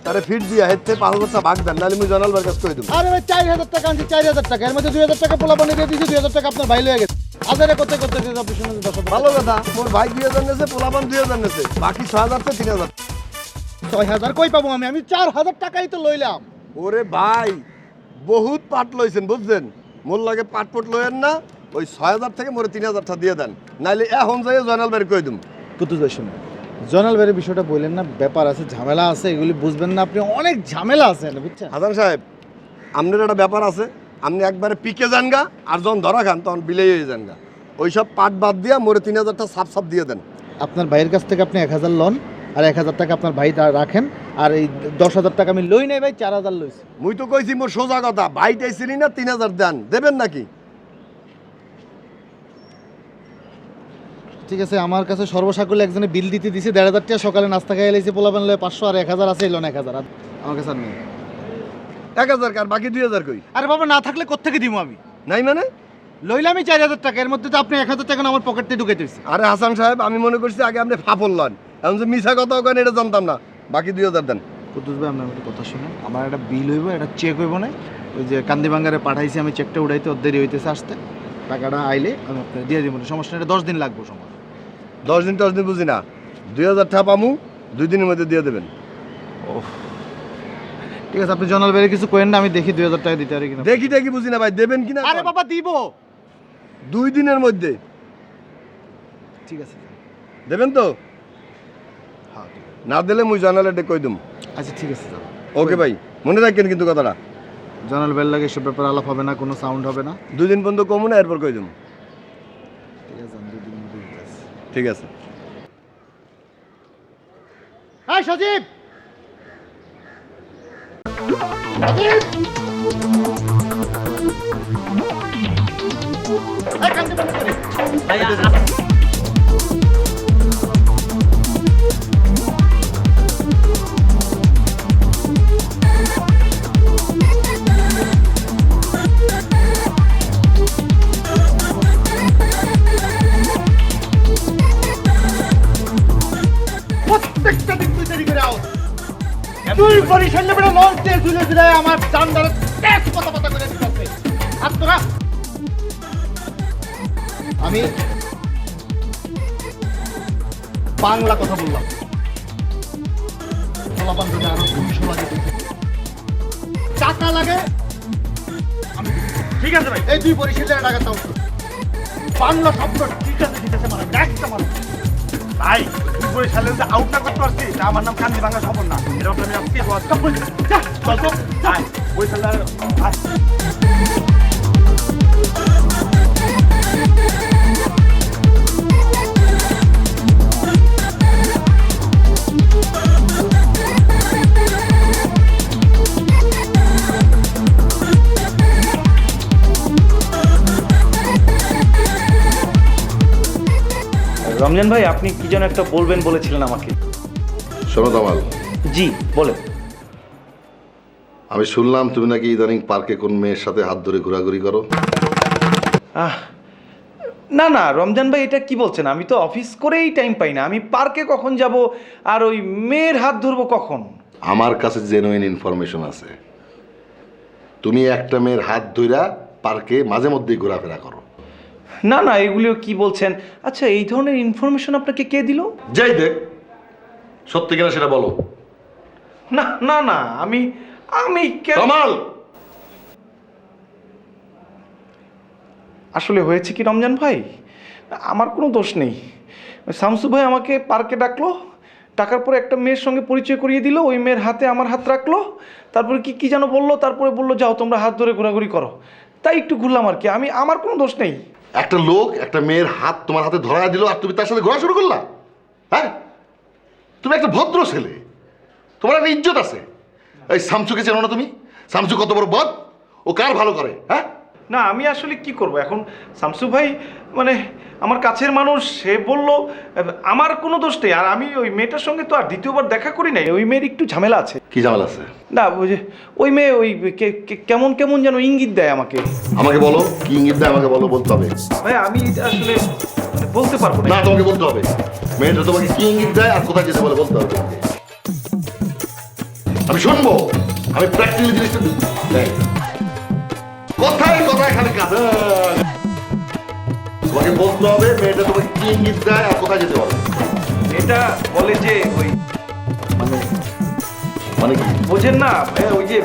তারে ফিট দিয়া হেতে 5,000 টাকা ভাগ দেন, নাহলে মুই জয়নাল ভাইয়ের কাছে কই দেব। আরে ভাই 4,000 টাকা আনছি, 4,000 টাকা, এর মধ্যে 2,000 টাকা পোলা বানিয়ে দিয়ে দিয়েছি, 2,000 টাকা আপনার ভাই লয়ে গেছে। আজারে করতে করতে আপনি শুনে 10,000 ভালো কথা, মোর ভাই 2,000 নেছে, পোলাপান 2,000 নেছে, বাকি 6,000 থেকে 3,000। 6,000 কই পাবো আমি? আমি 4,000 টাকাই তো লইলাম। ওরে ভাই বহুত পাট লইছেন বুঝছেন, মোর লাগে পাটপট লইেন না। ওই 6,000 থেকে মোরে 3,000 টাকা দিয়ে দেন, নাইলে এখন যাই জয়নাল ভাইয়ের কই দেব। কুতুস ভাই শুনুন, জয়নাল ভাইয়ের বিষয়টা বললেন না, ব্যাপার আছে, ঝামেলা আছে, এগুলি বুঝবেন না আপনি, অনেক ঝামেলা আছে বুঝছেন? হাসান সাহেব আপনার একটা ব্যাপার আছে, আপনি একবারে পিকে যান গা, আর যখন ধরা খান তখন বিলেই হয়ে যান গা। ওইসব পাট বাদ দিয়া মোরে 3,000 টাকা সাপ সাপ দিয়ে দেন। আপনার ভাইয়ের কাছ থেকে আপনি 1,000 লন, আর 1,000 টাকা আপনার ভাই রাখেন, আর এই 10,000 টাকা আমি লই নাই ভাই, 4,000 লইছি। মুই তো কইছি মোর সোজা কথা, ভাইটাই চিনি না, 3,000 দেন, দেবেন নাকি? ঠিক আছে, আমার কাছে সর্বসাকুল্যে একজনে বিল দিতে দিছে 1,500 টাকা, সকালে নাস্তা খাই লাইছে, পোলাপান লয়ে 500, আর 1,000 আছে, এই লোন 1,000, আর আমার কাছে আর নেই। 1,000 আর বাকি 2,000 কই? আরে বাবা না থাকলে কোত্থেকে দিব আমি? নাই মানে? লইলামই 4,000 টাকা, এর মধ্যে তো আপনি 1,000 টাকা আমার পকেটে ঢুকে দিয়েছে। আরে হাসান সাহেব আমি মনে করছি আগে আপনি ফাপল লন, এখন যে মিছা কথা কেন এটা জানতাম না। বাকি 2,000 দেন। কুদ্দুস ভাই আপনার একটা কথা শুনেন, আমার একটা বিল হইব, একটা চেক হইব না, ওই যে কান্দিবাঙ্গারে পাঠাইছি আমি, চেকটা উঠাইতে ওর দেরি হইতেছে আসতে, টাকাটা আইলে আমি আপনার দিয়ে দিব, সমস্যা নেই, 10 দিন লাগবে সময়। 10 দিন 10 দিন বুঝি না, 2,000 টাকা পামু, 2 দিনের মধ্যে দিয়ে দেবেন। ঠিক আছে, আপনি জয়নাল ভাইয়ের কিছু করেন না, আমি দেখি 2,000 টাকা দিতে পারি কিনা। দেখি বুঝি না ভাই, দেবেন কিনা? আরে বাবা দিব 2 দিনের মধ্যে ঠিক আছে। দেবেন তো? হ্যাঁ ঠিক আছে। না দিলে মুই জানালে কই দেব। আচ্ছা ঠিক আছে দাদা। ওকে ভাই, মনে রাখেন কিন্তু কথাটা। জয়নাল ভাইয়ের লাগে এসব ব্যাপার আলাপ হবে না, কোনো সাউন্ড হবে না। 2 দিন পর্যন্ত কমু না, এরপর কই দেব। ঠিক আছে, আমি 2 দিন মধ্যে দিতেছি। ঠিক আছে। এই সজীব, ভাই প্রত্যেকটা দিন তুই দেরি করে আও। তুই বরিশালে বড় লঞ্চ দিয়ে ঝুলে ঝুলে আমার জানদার তেজ পাতা পাতা করে দিতেছে। আর তোরা আমি বাংলা কথা বললাম, পোলাপান যদি আরো 200 লাগে, টাকা লাগে আমি ঠিক আছে ভাই এই দুই বরিশালের টাকা দাও বাংলা শব্দ ঠিক আছে মানে একটা মানে ভাই দুপুরে সালে যে আউট না করতে পারছি তা আমার নাম কান্দি বাংলা খবর না এরকম আমি আজকে চল তো যাই ওই সালে রমজান ভাই আপনি কি যেন একটা বলবেন বলেছিলেন আমাকে। শোনো দামাল, জি বলেন। আমি শুনলাম তুমি নাকি ইদানিং পার্কে কোন মেয়ের সাথে হাত ধরে ঘোরাঘুরি করো। না না রমজান ভাই এটা কি বলছেন, আমি তো অফিস করেই টাইম পাই না, আমি পার্কে কখন যাব আর ওই মেয়ের হাত ধরবো কখন? আমার কাছে জেনুইন ইনফরমেশন আছে, তুমি একটা মেয়ের হাত ধইরা পার্কে মাঝে মধ্যেই ঘোরাফেরা করো। না না এগুলিও কি বলছেন? আচ্ছা এই ধরনের ইনফরমেশন আপনাকে কে দিল? যাই দেখ সত্যি কিনা সেটা বলো। না না না আমি আমি কামাল, আসলে হয়েছে কি রমজান ভাই, আমার কোনো দোষ নেই। শামসু ভাই আমাকে পার্কে ডাকলো, ডাকার পরে একটা মেয়ের সঙ্গে পরিচয় করিয়ে দিল, ওই মেয়ের হাতে আমার হাত রাখলো, তারপরে কি কি যেন বললো, তারপরে বললো যাও তোমরা হাত ধরে ঘোরাঘুরি করো, তাই একটু ঘুরলাম আর কি। আমার কোনো দোষ নেই। একটা লোক একটা মেয়ের হাত তোমার হাতে ধরা দিল আর তুমি তার সাথে ঘোরা শুরু করলা? হ্যাঁ, তুমি একটা ভদ্র ছেলে, তোমার একটা ইজ্জত আছে। এই শামসুকে চেনো না তুমি? শামসু কত বড় বদ, ও কার ভালো করে? হ্যাঁ না আমি আসলে কি করব এখন, শামসু ভাই মানে আমার কাছের মানুষ, সে বলল আমার কোনো দোষ নেই। আর আমি ওই মেয়েটার সঙ্গে তো আর দ্বিতীয়বার দেখা করি নাই, ওই মেয়ের একটু ঝামেলা আছে। কি ঝামেলা আছে? না ওই যে ওই মেয়ে ওই কেমন কেমন যেন ইঙ্গিত দেয় আমাকে। আমাকে বলো, কি ইঙ্গিত দেয় আমাকে বলো, বলতে হবে। ভাই আমি এটা আসলে মানে বলতে পারবো না, না। তোমাকে বলতে হবে। মেয়েটা তোমাকে কি ইঙ্গিত দেয় আর কোথায় যেতে বলে বলতে হবে তোমাকে। আমি শুনবো, আমি প্র্যাকটিক্যালি জিনিসটা দেখ, কথায় কথায় খালি কাজ। তোমাকে বলতে হবে মেয়েটা তোমাকে কি ইঙ্গিত দেয় আর কোথায় যেতে বলে। এটা বলে যে ওই মানে মানে কি বোঝেন না, ওই যে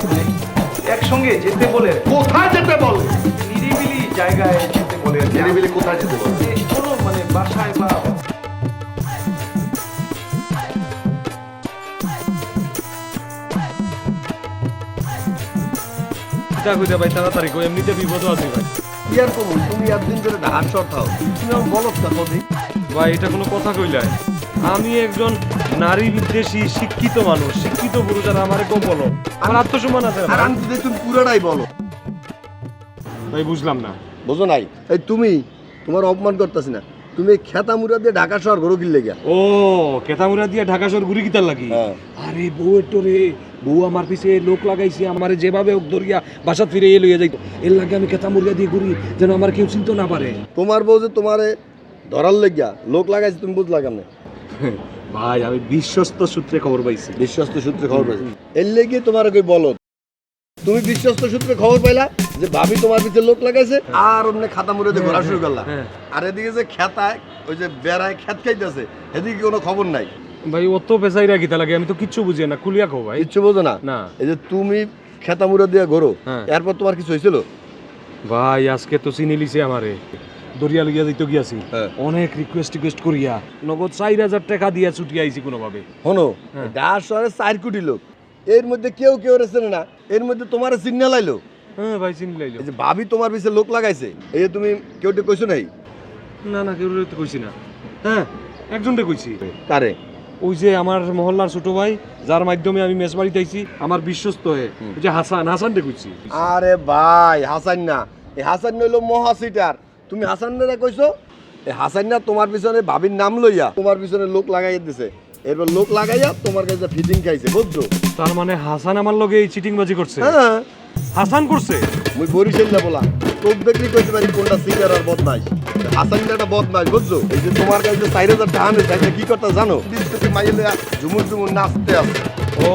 একসঙ্গে যেতে বলে, কোথায় যেতে বলে? নিরিবিলি জায়গায় যেতে বলে আর কি। নিরিবিলি কোথায় যেতে বলে? যে কোনো মানে বাসায় বা ভাই তাড়াতাড়ি কই, এমনিতে বিপদ আছে ভাই। কি আর করবো, তুমি একদিন করে ঢাকার শর খাও, তুমি আমার বলো না কদি। ভাই এটা কোনো কথা কইলাই? আমি একজন নারী বিদ্বেষী শিক্ষিত মানুষ, শিক্ষিত পুরুষ, আর আমারে কেউ বলো, আমার আত্মসম্মান আছে না আর ভাই। আমি যদি তুমি পুরোটাই বলো। ভাই বুঝলাম না। বুঝো নাই? এই তুমি তোমার অপমান করতেছি না, তুমি খেতা মুড়া দিয়ে ঢাকা শহর ঘরো কিনলে গিয়া। ও কেতামুরা দিয়ে ঢাকা শহর ঘুরি কিতার লাগি? হ্যাঁ। আরে বউয়ের তোরে, বউ আমার পিছে লোক লাগাইছে, আমারে যেভাবে হোক ধরিয়া বাসা ফিরে লইয়া যাইতো, এর লাগে আমি কেতামুরিয়া দিয়ে ঘুরি যেন আমার কেউ চিনতে না পারে। তোমার বউ যে তোমারে ধরার লেগিয়া লোক লাগাইছে, তুমি বুঝলা কেমনে? ভাই আমি বিশ্বস্ত সূত্রে খবর পাইছি। বিশ্বস্ত সূত্রে খবর পাইছি, এর লেগে তোমার কই বলো। তুমি বিশ্বস্ত সূত্রে খবর পাইলা যে ভাবি তোমার পিছে লোক লাগাইছে, আর অমনে খাতা মুড়ে দিয়ে ঘোরা শুরু করলা। আর এদিকে যে খেতায় ওই যে বেড়ায় খেত খাইতেছে, এদিকে কোনো খবর নাই। ভাই অত পেশাই রাখি তা লাগে, আমি তো কিচ্ছু বুঝি না, কুলিয়া খাও ভাই। কিচ্ছু বোঝো না? না। এই যে তুমি খেতা মুড়ে দিয়ে ঘোরো, হ্যাঁ। এরপর তোমার কিছু হয়েছিল? ভাই আজকে তো চিনি লিছে আমারে, দরিয়া লইয়া যাইতো গিয়াছি, হ্যাঁ। অনেক রিকোয়েস্ট করিয়া নগদ 4000 টাকা দিয়া ছুটি আইছি কোনোভাবে। শোনো, হ্যাঁ। ঢাকা শহরে 4 কোটি লোক, এর মধ্যে কেউ কেউ চেনে না, এর মধ্যে তোমার সিগন্যাল আইলো। হ্যাঁ ভাই চিনি লাইলো। এই যে ভাবি তোমার পিছে লোক লাগাইছে, এই যে তুমি কেউটে কইছো নাই? না না কেউ তো কইছি না। হ্যাঁ একজনকে কইছি। কারে? ওই যে আমার মহল্লার ছোট ভাই, যার মাধ্যমে আমি মেস বাড়িতে আইছি, আমার বিশ্বস্ত হয়ে, ওই যে হাসানকে কইছি। আরে ভাই হাসান না, এই হাসান হইলো মহাসিটার। তুমি হাসানরা কইছো, এই হাসান না তোমার পিছনে ভাবির নাম লইয়া তোমার পিছনে লোক লাগাইয়া দিছে, এরপর লোক লাগাইয়া তোমার কাছে ফিটিং খাইছে, বুঝছো? তার মানে হাসান আমার লগে এই চিটিংবাজি করছে? হ্যাঁ, হাসান করছে। মুই বরিশাল না বলা, তোক দেখলি কইতে পারি কোনটা সিটার আর বদমাইশ। হাসান একটা বদমাইশ, বুঝছো? এই যে তোমার কাছে 4000 টাকা আনে, তাইলে কি করতে জানো? ডিস্ট্রিক্টে মাইলে ঝুমুর ঝুমুর নাচতে আছে। ও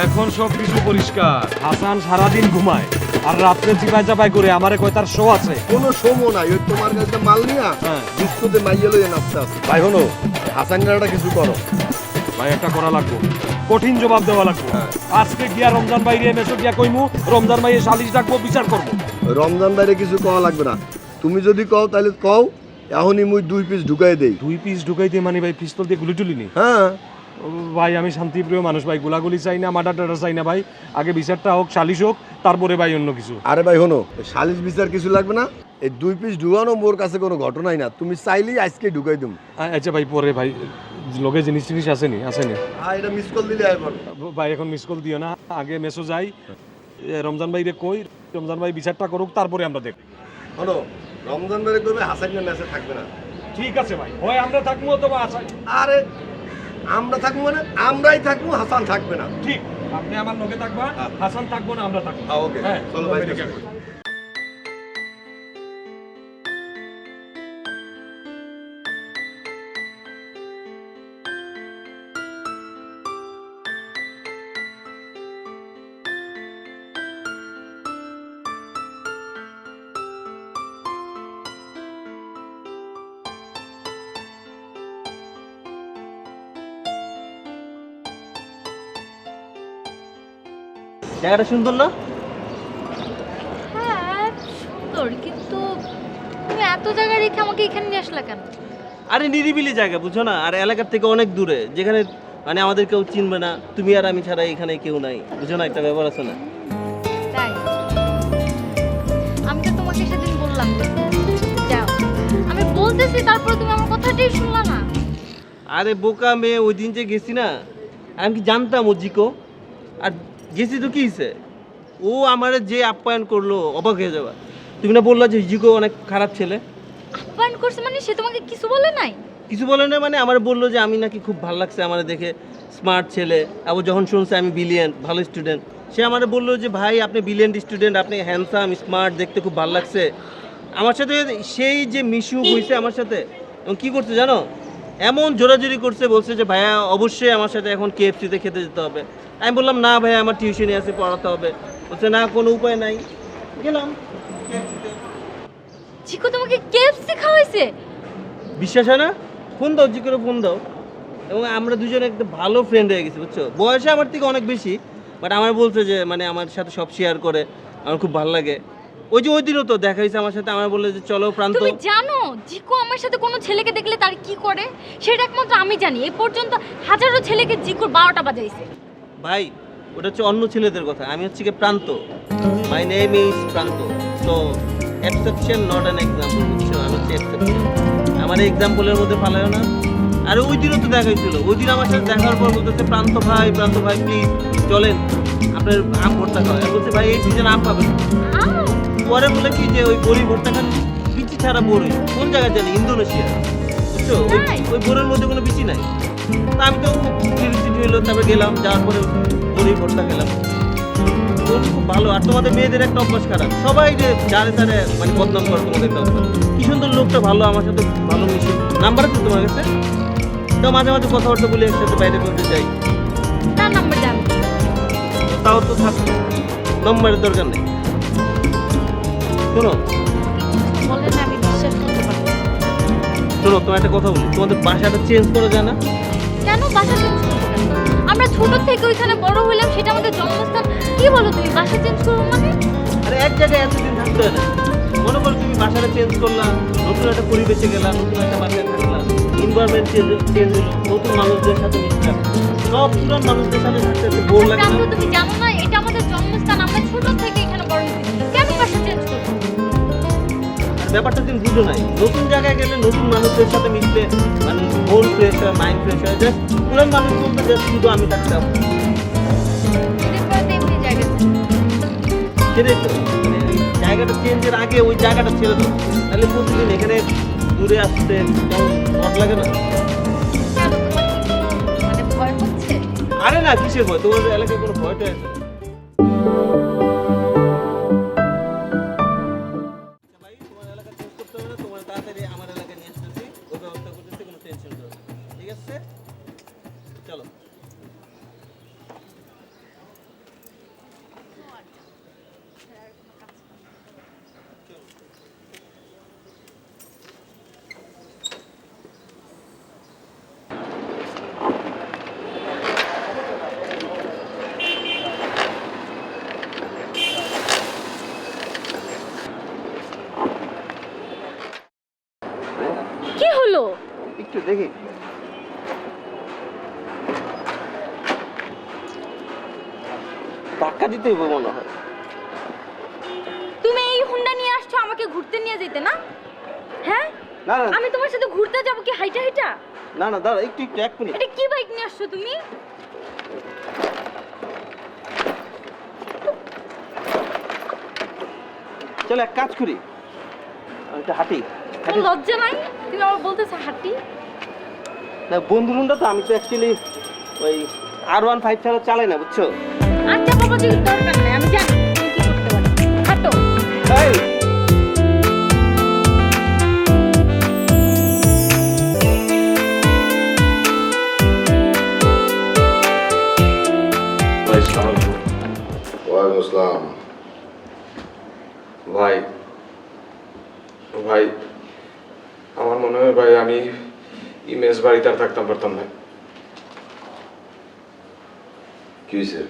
এখন সব কিছু পরিষ্কার। হাসান সারাদিন ঘুমায় আর রাত্রে চিপাই চাপাই করে আমারে কয় তার শো আছে। কোনো সময় নাই, ওই তোমার কাছে মাল নিয়া হ্যাঁ। ডিস্কোতে মাইয়ে লইয়া নাচতে আছে। ভাই হলো হাসানটা কিছু করো ভাই, একটা করা লাগবো, কঠিন জবাব দেওয়া লাগবো। আজকে গিয়া রমজান ভাই রে মেসো গিয়া কইমু, রমজান ভাই সালিশ ডাকবো, বিচার করবো। রমজান বাইরে কিছু কওয়া লাগবে না, তুমি যদি কও তাহলে কও, এখনই মুই 2 পিস ঢুকাই দেই। 2 পিস ঢুকাইতে মানে ভাই পিস্তল দিয়ে গুলি টুলি নি? হ্যাঁ ভাই আমি শান্তিপ্রিয় মানুষ ভাই, গোলাগুলি চাই না, মার্ডার টাডার চাই না ভাই, আগে বিচারটা হোক, সালিশ হোক, তারপরে ভাই অন্য কিছু। আরে ভাই শোনো, সালিশ বিচার কিছু লাগবে না, এই 2 পিস ঢুকানো মোর কাছে কোনো ঘটনাই না, তুমি চাইলেই আজকে ঢুকাই দিম। আচ্ছা ভাই পরে ভাই লগে জিনিস টিনিস আসেনি? হ্যাঁ এটা মিস কল দিলে আইবার। ভাই এখন মিস কল দিও না, আগে মেসো যাই, রমজান ভাই রে কই, রমজান ভাই বিচারটা করুক, তারপরে আমরা দেখব। শোনো, রমজান বাইরে করবে, হাসান না মেসে থাকবে না। ঠিক আছে ভাই, হয় আমরা থাকবো অথবা আসাই। আরে আমরা থাকবো মানে আমরাই থাকবো, হাসান থাকবে না। ঠিক, আপনি আমার লগে থাকবা, হাসান থাকবো না, আমরা থাকবো। ওকে হ্যাঁ চলো ভাই। জায়গাটা সুন্দর না? হ্যাঁ সুন্দর, কিন্তু তুমি এত জায়গা রেখে আমাকে এখানে নিয়ে আসলা কেন? আরে নিরিবিলি জায়গা বুঝো না, আর এলাকার থেকে অনেক দূরে, যেখানে মানে আমাদের কেউ চিনবে না, তুমি আর আমি ছাড়া এখানে কেউ নাই, বুঝো না, একটা ব্যাপার আছে না? তাই আমি তো তোমাকে সেদিন বললাম যাও, আমি বলতেছি, তারপরে তুমি আমার কথাটাই শুনলা না। আরে বোকা মেয়ে, ওই দিন যে গেছি না, আমি কি জানতাম ও জিকো? আর গেছি তো কি হয়েছে, ও আমার যে আপ্যায়ন করলো অবাক হয়ে যাওয়া। তুমি না বললা যে জিকো অনেক খারাপ ছেলে? আপ্যায়ন করছে মানে সে তোমাকে কিছু বলে নাই? কিছু বলে না মানে আমার বললো যে আমি নাকি খুব ভালো লাগছে আমার দেখে, স্মার্ট ছেলে। আবার যখন শুনছে আমি ব্রিলিয়েন্ট, ভালো স্টুডেন্ট, সে আমার বললো যে ভাই আপনি ব্রিলিয়েন্ট স্টুডেন্ট, আপনি হ্যান্ডসাম স্মার্ট, দেখতে খুব ভালো লাগছে। আমার সাথে সেই যে মিশু হয়েছে আমার সাথে, এবং কী করছে জানো, এমন জোরাজোরি করছে, বলছে যে ভাইয়া অবশ্যই আমার সাথে এখন KFC-তে খেতে যেতে হবে। আমি বললাম না ভাইয়া, আমার টিউশনি আছে, পড়াতে হবে। বলছে না কোনো উপায় নাই, গেলাম KFC-তে। চিকু তোমাকে KFC খাওয়াইছে? বিশ্বাস হয় না? ফোন দাও, যে করে ফোন দাও। এবং আমরা দুজনে একটা ভালো ফ্রেন্ড হয়ে গেছি, বুঝছো? বয়সে আমার থেকে অনেক বেশি, বাট আমার বলছে যে মানে আমার সাথে সব শেয়ার করে, আমার খুব ভালো লাগে। ওই যে ওই দিনও তো দেখা হয়েছে আমার সাথে, আমার বললো যে চলো প্রান্ত। তুমি জানো জিকু আমার সাথে কোনো ছেলেকে দেখলে তার কি করে? সেটা একমাত্র আমি জানি। এই পর্যন্ত হাজারো ছেলেকে জিকুর 12টা বাজাইছে। ভাই ওটা হচ্ছে অন্য ছেলেদের কথা, আমি হচ্ছে কি প্রান্ত, মাই নেম ইজ প্রান্ত। তো এক্সেপশন নট অ্যান এক্সাম্পল, বুঝছো? আমি হচ্ছে এক্সেপশন, আমার এক্সাম্পলের মধ্যে ফালায় না। আর ওই দিনও তো দেখা হয়েছিল, ওই দিন আমার সাথে দেখার পর বলতেছে প্রান্ত ভাই প্লিজ চলেন আপনার আম ভর্তা খাওয়া। বলছে ভাই এই সিজন আম পাবেন। পরে বলে কি যে ওই বড়ি ভর্তা খান, বিচি ছাড়া বড়ি, কোন জায়গায় জানি, ইন্দোনেশিয়া, বুঝছো? ওই বড়ির মধ্যে কোনো বিচি নাই। তা আমি তো কিউরিসিটি হইলো, তারপরে গেলাম, যাওয়ার পরে বড়ি ভর্তা খেলাম। খুব ভালো। আর তোমাদের মেয়েদের একটা অভ্যাস খারাপ, সবাই যে যারে তারে মানে বদনাম করে, তোমাদের একটা অভ্যাস। কি সুন্দর লোকটা ভালো, আমার সাথে ভালো মিশে। নাম্বার আছে তোমার কাছে? তো মাঝে মাঝে কথাবার্তা বলে একসাথে বাইরে করতে চাই। তার নাম্বার জানো? তাও তো থাক, নম্বরের দরকার নেই। শোনো বলে না, আমি বিশ্বাস করতে পারি না। শোনো, তোমার একটা কথা বলি, তোমাদের বাসাটা চেঞ্জ করা যায় না? কেন বাসা চেঞ্জ করবো কেন? আমরা ছোট থেকে ওইখানে বড় হইলাম, সেটা আমাদের জন্মস্থান। কি বলো তুমি, বাসা চেঞ্জ করবো মানে? আরে এক জায়গায় এতদিন থাকতে হয় না। মনে করো তুমি বাসাটা চেঞ্জ করলা, নতুন একটা পরিবেশে গেলা, নতুন একটা বাসায় থাকলা, এনভায়রনমেন্ট চেঞ্জ হলো, নতুন মানুষদের সাথে মিশলা, সব পুরান মানুষদের সাথে থাকতে বোর লাগে না? তুমি জানো না এটা আমাদের জন্মস্থান, আমরা ছোট থেকে এখানে বড় হয়েছি, কেন বাসা চেঞ্জ করবো? ব্যাপারটা তুমি বুঝো নাই, নতুন জায়গায় গেলে নতুন মানুষদের সাথে মিশলে মানে মন ফ্রেশ হয়, মাইন্ড ফ্রেশ হয়। জাস্ট পুরান মানুষ বলতে জাস্ট শুধু আমি থাকতাম, সেটাই তো। মানে জায়গাটা চেঞ্জের আগে ওই জায়গাটা ছেড়ে দাও, তাহলে প্রতিদিন এখানে দূরে আসতে কেমন মত লাগে না? মানে ভয় হচ্ছে? আরে না, কিসের ভয়? তোমাদের এলাকায় কোনো ভয়টা আছে? ঠিক আছে, চলো। একটু দেখি। ধাক্কা দিতেই মনে হয়। তুমি এই হুন্ডা নিয়ে আসছো আমাকে ঘুরতে নিয়ে যেতে না? হ্যাঁ, না না আমি তোমার সাথে ঘুরতে যাব কি হাইটা হাইটা? না না দাঁড়া একটু একটু 1 মিনিট। এটা কি বাইক নিয়ে আসছো তুমি? চল এক কাজ করি, একটা হাঁটি। তোমার লজ্জা নাই? তুমি আমার বলতেছো হাঁটি? না বন্ধু হুন্ডা তো, আমি তো অ্যাকচুয়ালি ওই R15 ছাড়া চালাই না, বুঝছো? আচ্ছা বাবা, যদি দরকার নাই আমি জানি তুমি কি করতে পারো। হাঁটো। এই ভাই সালাম। ওয়ালাইকুম আসসালাম। ভাই ভাই আমার মনে হয় ভাই আমি ইমেজ বাড়িতে আর থাকতাম পারতাম না। কি হয়েছে?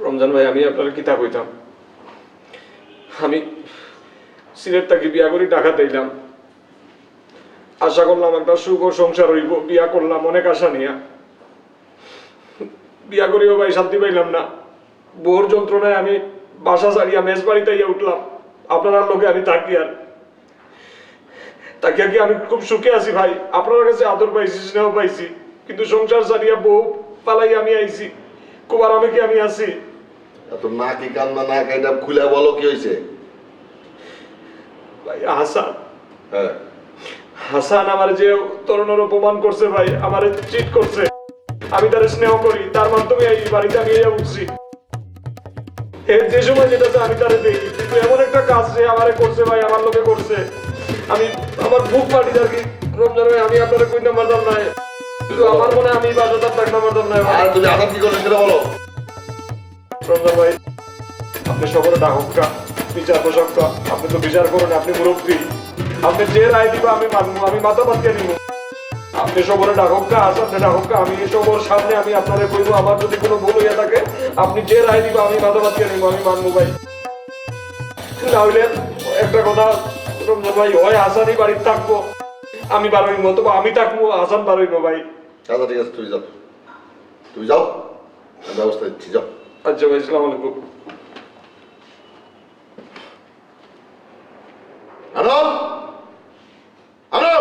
রমজান ভাই, আমি আপনার কিতা কইতাম, আমি সিলেট থেকে বিয়া করি ঢাকা দিলাম, আশা করলাম একটা সুখ ও সংসার হইব, বিয়া করলাম অনেক আশা নিয়া, বিয়া করিও ভাই শান্তি পাইলাম না। বোর যন্ত্রণায় আমি বাসা ছাড়িয়া মেজ বাড়িতে ইয়ে উঠলাম, আপনার লোকে আমি থাকি আর তাকে কি আমি খুব সুখে আছি ভাই, আপনার কাছে আদর পাইছি, স্নেহ পাইছি, কিন্তু সংসার ছাড়িয়া বউ পালাই আমি আইছি, খুব আরামে কি আমি আছি। এত না কি কান্না না এটা খুলে বলো কি হয়েছে? ভাই হাসান, হ্যাঁ হাসান আমার যে তরুণের অপমান করছে ভাই, আমার চিট করছে, আমি তার স্নেহ করি, তার মাধ্যমে এই বাড়িতে আমি উঠছি। এর যে সময় যেটা আমি তারে দেখি, কিন্তু এমন একটা কাজ যে আমারে করছে ভাই, আমার লোকে করছে, আমি আমার বুক ফাটি আর কি। রমজান ভাই, আমি আপনারা কই নাম্বার দাম নাই, কিন্তু আমার মনে আমি বাজার তার নাম্বার দাম নাই। আর তুমি আদাব কি করলে সেটা বলো। রমজান ভাই, আপনি সকলে ডাকা বিচার প্রশংসা, আপনি তো বিচার করুন, আপনি মুরব্বী, আপনি যে রায় দিবা আমি মানবো, আমি মাথা পাতিয়ে নিব। আপনি সবরে ডাকা আসেন ডাকা, আমি সবর সামনে আমি আপনারে কইবো, আমার যদি কোনো ভুল হইয়া থাকে আপনি যে রায় দিবা আমি মাথা পাতিয়ে নিব, আমি মানবো ভাই। না হইলে একটা কথা রমজান ভাই, হয় হাসানই বাড়িতে থাকবো, আমি বারোইব, অথবা আমি থাকবো হাসান বারোইব ভাই। আচ্ছা ঠিক আছে, তুমি যাও, তুমি যাও, আমি ব্যবস্থা দিচ্ছি, যাও। আচ্ছা ভাই, আসসালামু আলাইকুম। আনো আনো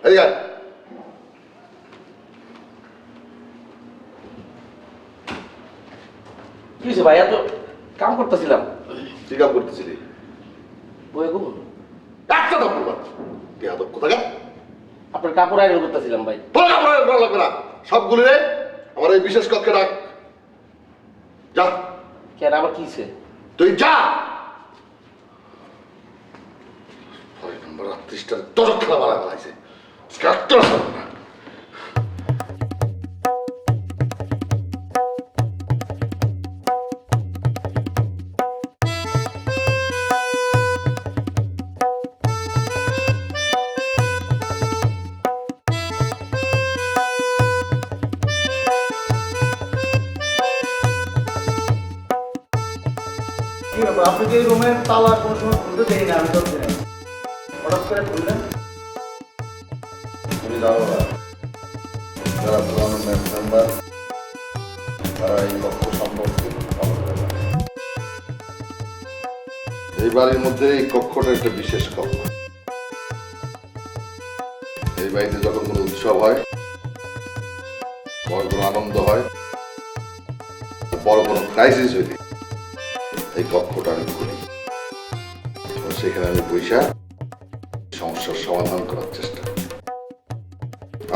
এই আয়। কি হয়েছে ভাই? এত কাম করতেছিলাম। কি কাম করতেছিলি? বই গো, একটা দাম করবা কি আদব কোথাকার? আপনার কাপড় আয়রন করতেছিলাম ভাই। তোর কাপড় আয়রন লাগবে না, সবগুলি রে আমার এই বিশেষ কক্ষে রাখ। যা। কেন আবার কি হয়েছে? তুই যা। 38টার দশক খেলা বাড়া ফেলাইছে, একটা না। আপনি যে রুমের তালা কোনো সময় খুলতে দেই না, আমি তো হঠাৎ করে খুললেন। তুমি জানো না যারা পুরানো মেম্বার তারা এই কক্ষ সম্পর্কে ভালো করে জানে। এই বাড়ির মধ্যে এই কক্ষটা একটা বিশেষ কক্ষ। এই বাড়িতে যখন কোনো উৎসব হয়, বড় কোনো আনন্দ হয়, বড় কোনো ক্রাইসিস হইলে এই কক্ষটা আমি খুলি, সেখানে আমি বৈশা সমস্যার সমাধান করার চেষ্টা করি।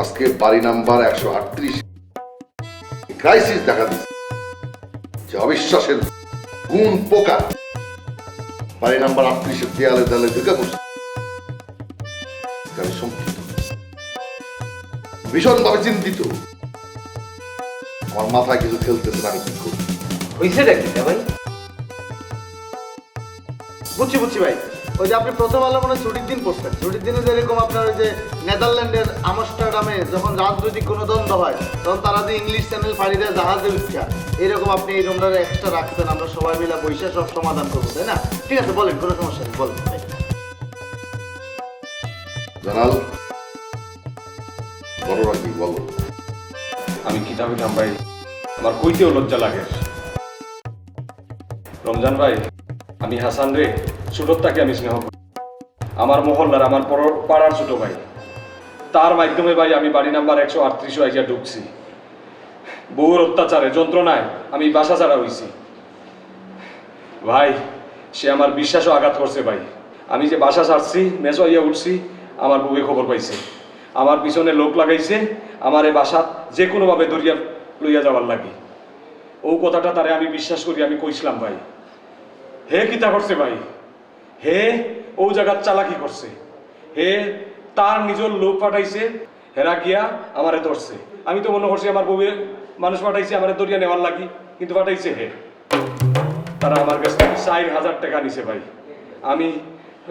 আজকে বাড়ি নাম্বার 138 ক্রাইসিস দেখা দিচ্ছে, যে অবিশ্বাসের গুণ পোকা বাড়ি নাম্বার 38 দেয়ালে দেয়ালে ঢুকে পড়ছে। আমি শঙ্কিত, ভীষণভাবে চিন্তিত, আমার মাথায় কিছু খেলতেছে না, আমি কি করব? হয়েছে নাকি ভাই? বুঝছি ভাই, ওই যে আপনি প্রথম আলো মনে ছুটির দিন পড়ছেন, ছুটির দিনে যেরকম আপনার ওই যে নেদারল্যান্ডের আমস্টারডামে যখন রাজনৈতিক কোনো দ্বন্দ্ব হয় তখন তারা যে ইংলিশ চ্যানেল ফাড়ি দেয় জাহাজে উঠা, এরকম আপনি এই রুমটা এক্সট্রা রাখছেন, আমরা সবাই মিলে বসে সব সমাধান করবো, তাই না? ঠিক আছে বলেন, কোনো সমস্যা নেই, বলেন ভাই। জানাল ঘটনা কি বলো? আমি কিতাবে নাম ভাই, আমার কইতেও লজ্জা লাগে। রমজান ভাই, আমি হাসান রে ছোটোর তাকে আমি স্নেহ করি। আমার মহল্লার, আমার পাড়ার ছোট ভাই, তার মাধ্যমে ভাই আমি বাড়ি নাম্বার 138 আইজা ঢুকছি। বউর অত্যাচারে যন্ত্রণায় আমি বাসা ছাড়া হইছি ভাই। সে আমার বিশ্বাসও আঘাত করছে ভাই। আমি যে বাসা ছাড়ছি, মেসো হইয়া উঠছি, আমার বউয়ে খবর পাইছে, আমার পিছনে লোক লাগাইছে আমার এ বাসা যে কোনোভাবে দরিয়া লইয়া যাওয়ার লাগি। ও কথাটা তারে আমি বিশ্বাস করি, আমি কইছিলাম ভাই। হে কিতা করছে ভাই, হে ও জায়গার চালাকি করছে, হে তার নিজের লোক পাঠাইছে, হেরা গিয়া আমারে ধরছে। আমি তো মনে করছি আমার বউয়ে মানুষ পাঠাইছে আমারে দরিয়া নেওয়ার লাগি, কিন্তু পাঠাইছে হে। তারা আমার কাছ থেকে 4000 টাকা নিছে ভাই। আমি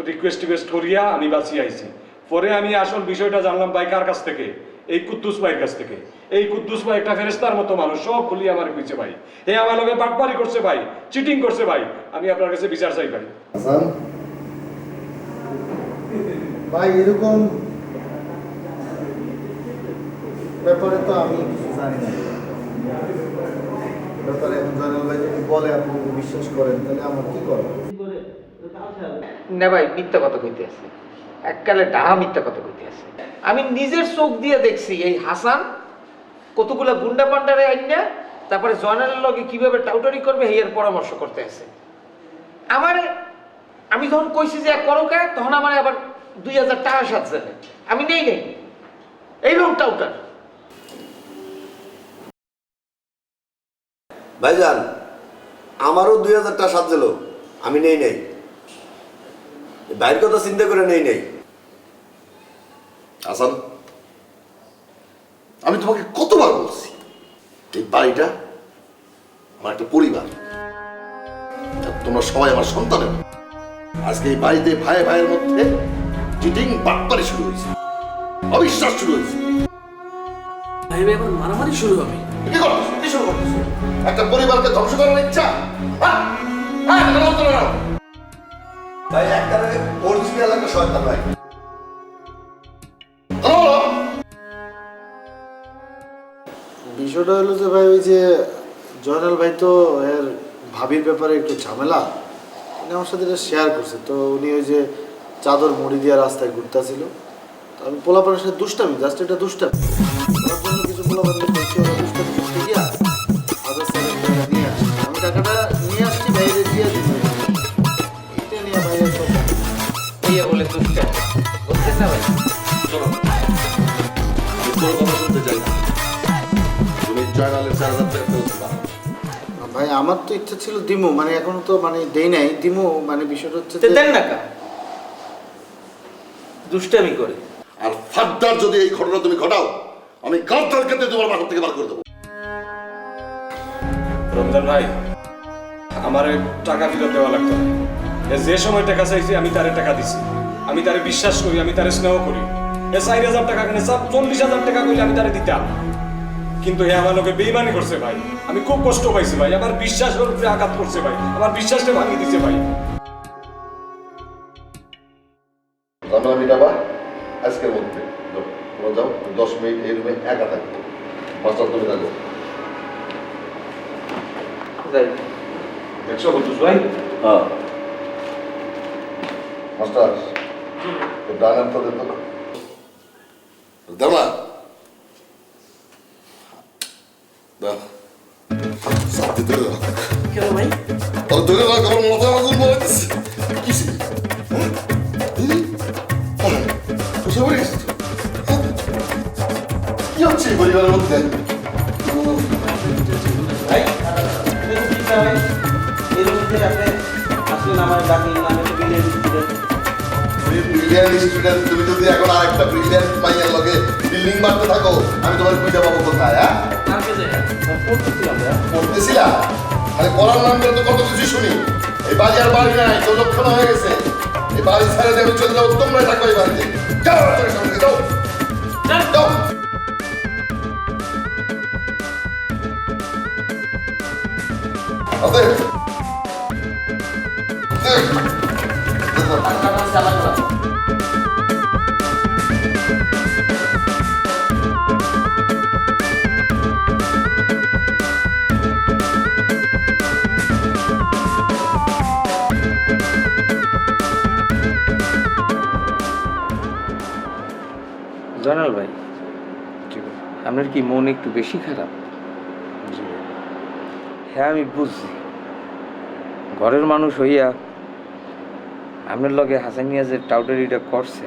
রিকোয়েস্ট করিয়া আমি বাঁচিয়ে আইছি। পরে আমি আসল বিষয়টা জানলাম ভাই কার কাছ থেকে, এই কুদ্দুস ভাইয়ের কাছ থেকে। এই কুদ্দুস ভাই একটা ফেরেশতার মতো মানুষ, সব খুলি আমার কইছে ভাই। হে আমার লগে বাটপারি করছে ভাই, চিটিং করছে ভাই। আমি আপনার কাছে বিচার চাই ভাই। হাসান ভাই, এরকম ব্যাপারে তো আমি কিছু জানি না। ব্যাপারে এখন জানাল ভাই যদি বলে আপনি যদি বিশ্বাস করেন, তাহলে আমার কি করা? না ভাই, মিথ্যা কথা কইতে আছে, এককালে ডাহা মিথ্যা কথা কইতে আছে। আমি নিজের চোখ দিয়ে দেখছি এই হাসান কতগুলা গুন্ডা পান্ডারে আইনা তারপরে জয়নালের লগে কিভাবে টাউটারি করবে এর পরামর্শ করতে আছে। আমি যখন কইছি যে করোকা, তখন আমার আবার 2000 টাকা সাথে আমি নেই এইরকম টাউটার। ভাইজান, আমারও 2000 টাকা সাথ দিল, আমি নেই নাই। বাইরের কথা চিন্তা করে নেই নাই। হাসান, আমি তোমাকে কতবার বলছি এই বাড়িটা আমার একটা পরিবার, তোমরা সবাই আমার সন্তানের। আজকে এই বাড়িতে ভাই ভাইয়ের মধ্যে চিটিং বাটপারি শুরু হয়েছে, অবিশ্বাস শুরু হয়েছে। ভাই ভাই এখন মারামারি শুরু হবে। কি করতেছো? কি শুরু করতেছো? একটা পরিবারকে ধ্বংস করার ইচ্ছা? হ্যাঁ হ্যাঁ, ভাই একবারে অরিজিনাল একটা শয়তান ভাই। বিষয়টা হলো যে ভাই, ওই যে জয়নাল ভাই তো এর ভাবির ব্যাপারে একটু ঝামেলা, উনি আমার সাথে এটা শেয়ার করছে। তো উনি ওই যে চাদর মুড়ি দিয়ে রাস্তায় ঘুরতেছিল, তো আমি পোলাপানের সাথে দুষ্টামি, জাস্ট এটা দুষ্টামি কিছু পোলাপানের দুষ্টামি করতে গিয়া আদার সাইডে নিয়ে আসছি। আমি টাকাটা নিয়ে আসছি, বাইরে দিয়ে দিচ্ছি। এটা নিয়ে ভাইয়ের কথা ইয়ে বলে দুষ্টা বুঝছেন না ভাই? চলো, তোর কথা শুনতে চাই না। তুমি জয়নালের 4000 টাকা ফেরত দিবা। ভাই আমার তো ইচ্ছা ছিল দিমু, মানে এখনো তো মানে দেই নাই, দিমু। মানে বিষয়টা হচ্ছে তে দেন না কা দুষ্টামি করে। আর ফার্দার যদি এই ঘটনা তুমি ঘটাও, আমি গাদ্দার কেটে তোমার বাসা থেকে বার করে দেবো। রমজান ভাই, আমার টাকা ফেরত দেওয়া লাগতো না। যে সময় টাকা চাইছি আমি তারে টাকা দিছি। আমি তারে বিশ্বাস করি, আমি তারে স্নেহ করি। 4000 টাকা কেন 40,000 টাকা কইলে আমি তারে দিতাম, কিন্তু হে আমার লোকে বেইমানি করছে ভাই। আমি খুব কষ্ট পাইছি ভাই, আমার বিশ্বাসের উপরে আঘাত করছে ভাই, আমার বিশ্বাসটা ভাঙিয়ে দিছে ভাই। জানো আমি বাবা, আজকের মধ্যে তোমরা যাও 10 মিনিট এই রুমে একা থাকবো। মাস্টার তুমি থাকো। দেখছো বলতুস ভাই? হ্যাঁ মাস্টার, ডান হাতটা দে তো। দাও না, দাও। সাথে ধরে দাও। কেন ভাই? আর ধরে রাখ, আমার মাথা আগুন বলেছে। কিসে? বুঝতে পারিস? কি হচ্ছে এই পরিবারের মধ্যে? ভাই কি চাই? এর মধ্যে আপনি আসলে আমার ডাকি নামে বিলের স্টুডেন্ট। ব্রিলিয়ান্ট স্টুডেন্ট, তুমি যদি এখন আর একটা ব্রিলিয়ান্ট মাইয়ার লগে বিল্ডিং বানাতে থাকো, আমি তোমার খুঁজে পাবো কোথায়? হ্যাঁ, কাকে যায়? পড়তেছিলাম ভাই। পড়তেছিলা? আরে পড়ার নাম করে তো কত কিছু শুনি। এই বাড়ি আর বাড়ি নাই, তোর লক্ষণ হয়ে গেছে। এই বাড়ি ছেড়ে দিয়ে আমি চলে যাবো, তোমরাই থাকো এই বাড়িতে। যাও তোর সঙ্গে যাও, যাও। আদে চালাক জয়নাল ভাই, আপনার কি মন একটু বেশি খারাপ? হ্যাঁ আমি বুঝছি, ঘরের মানুষ হইয়া আপনার লগে হাসানিয়া যে টাউটারিটা করছে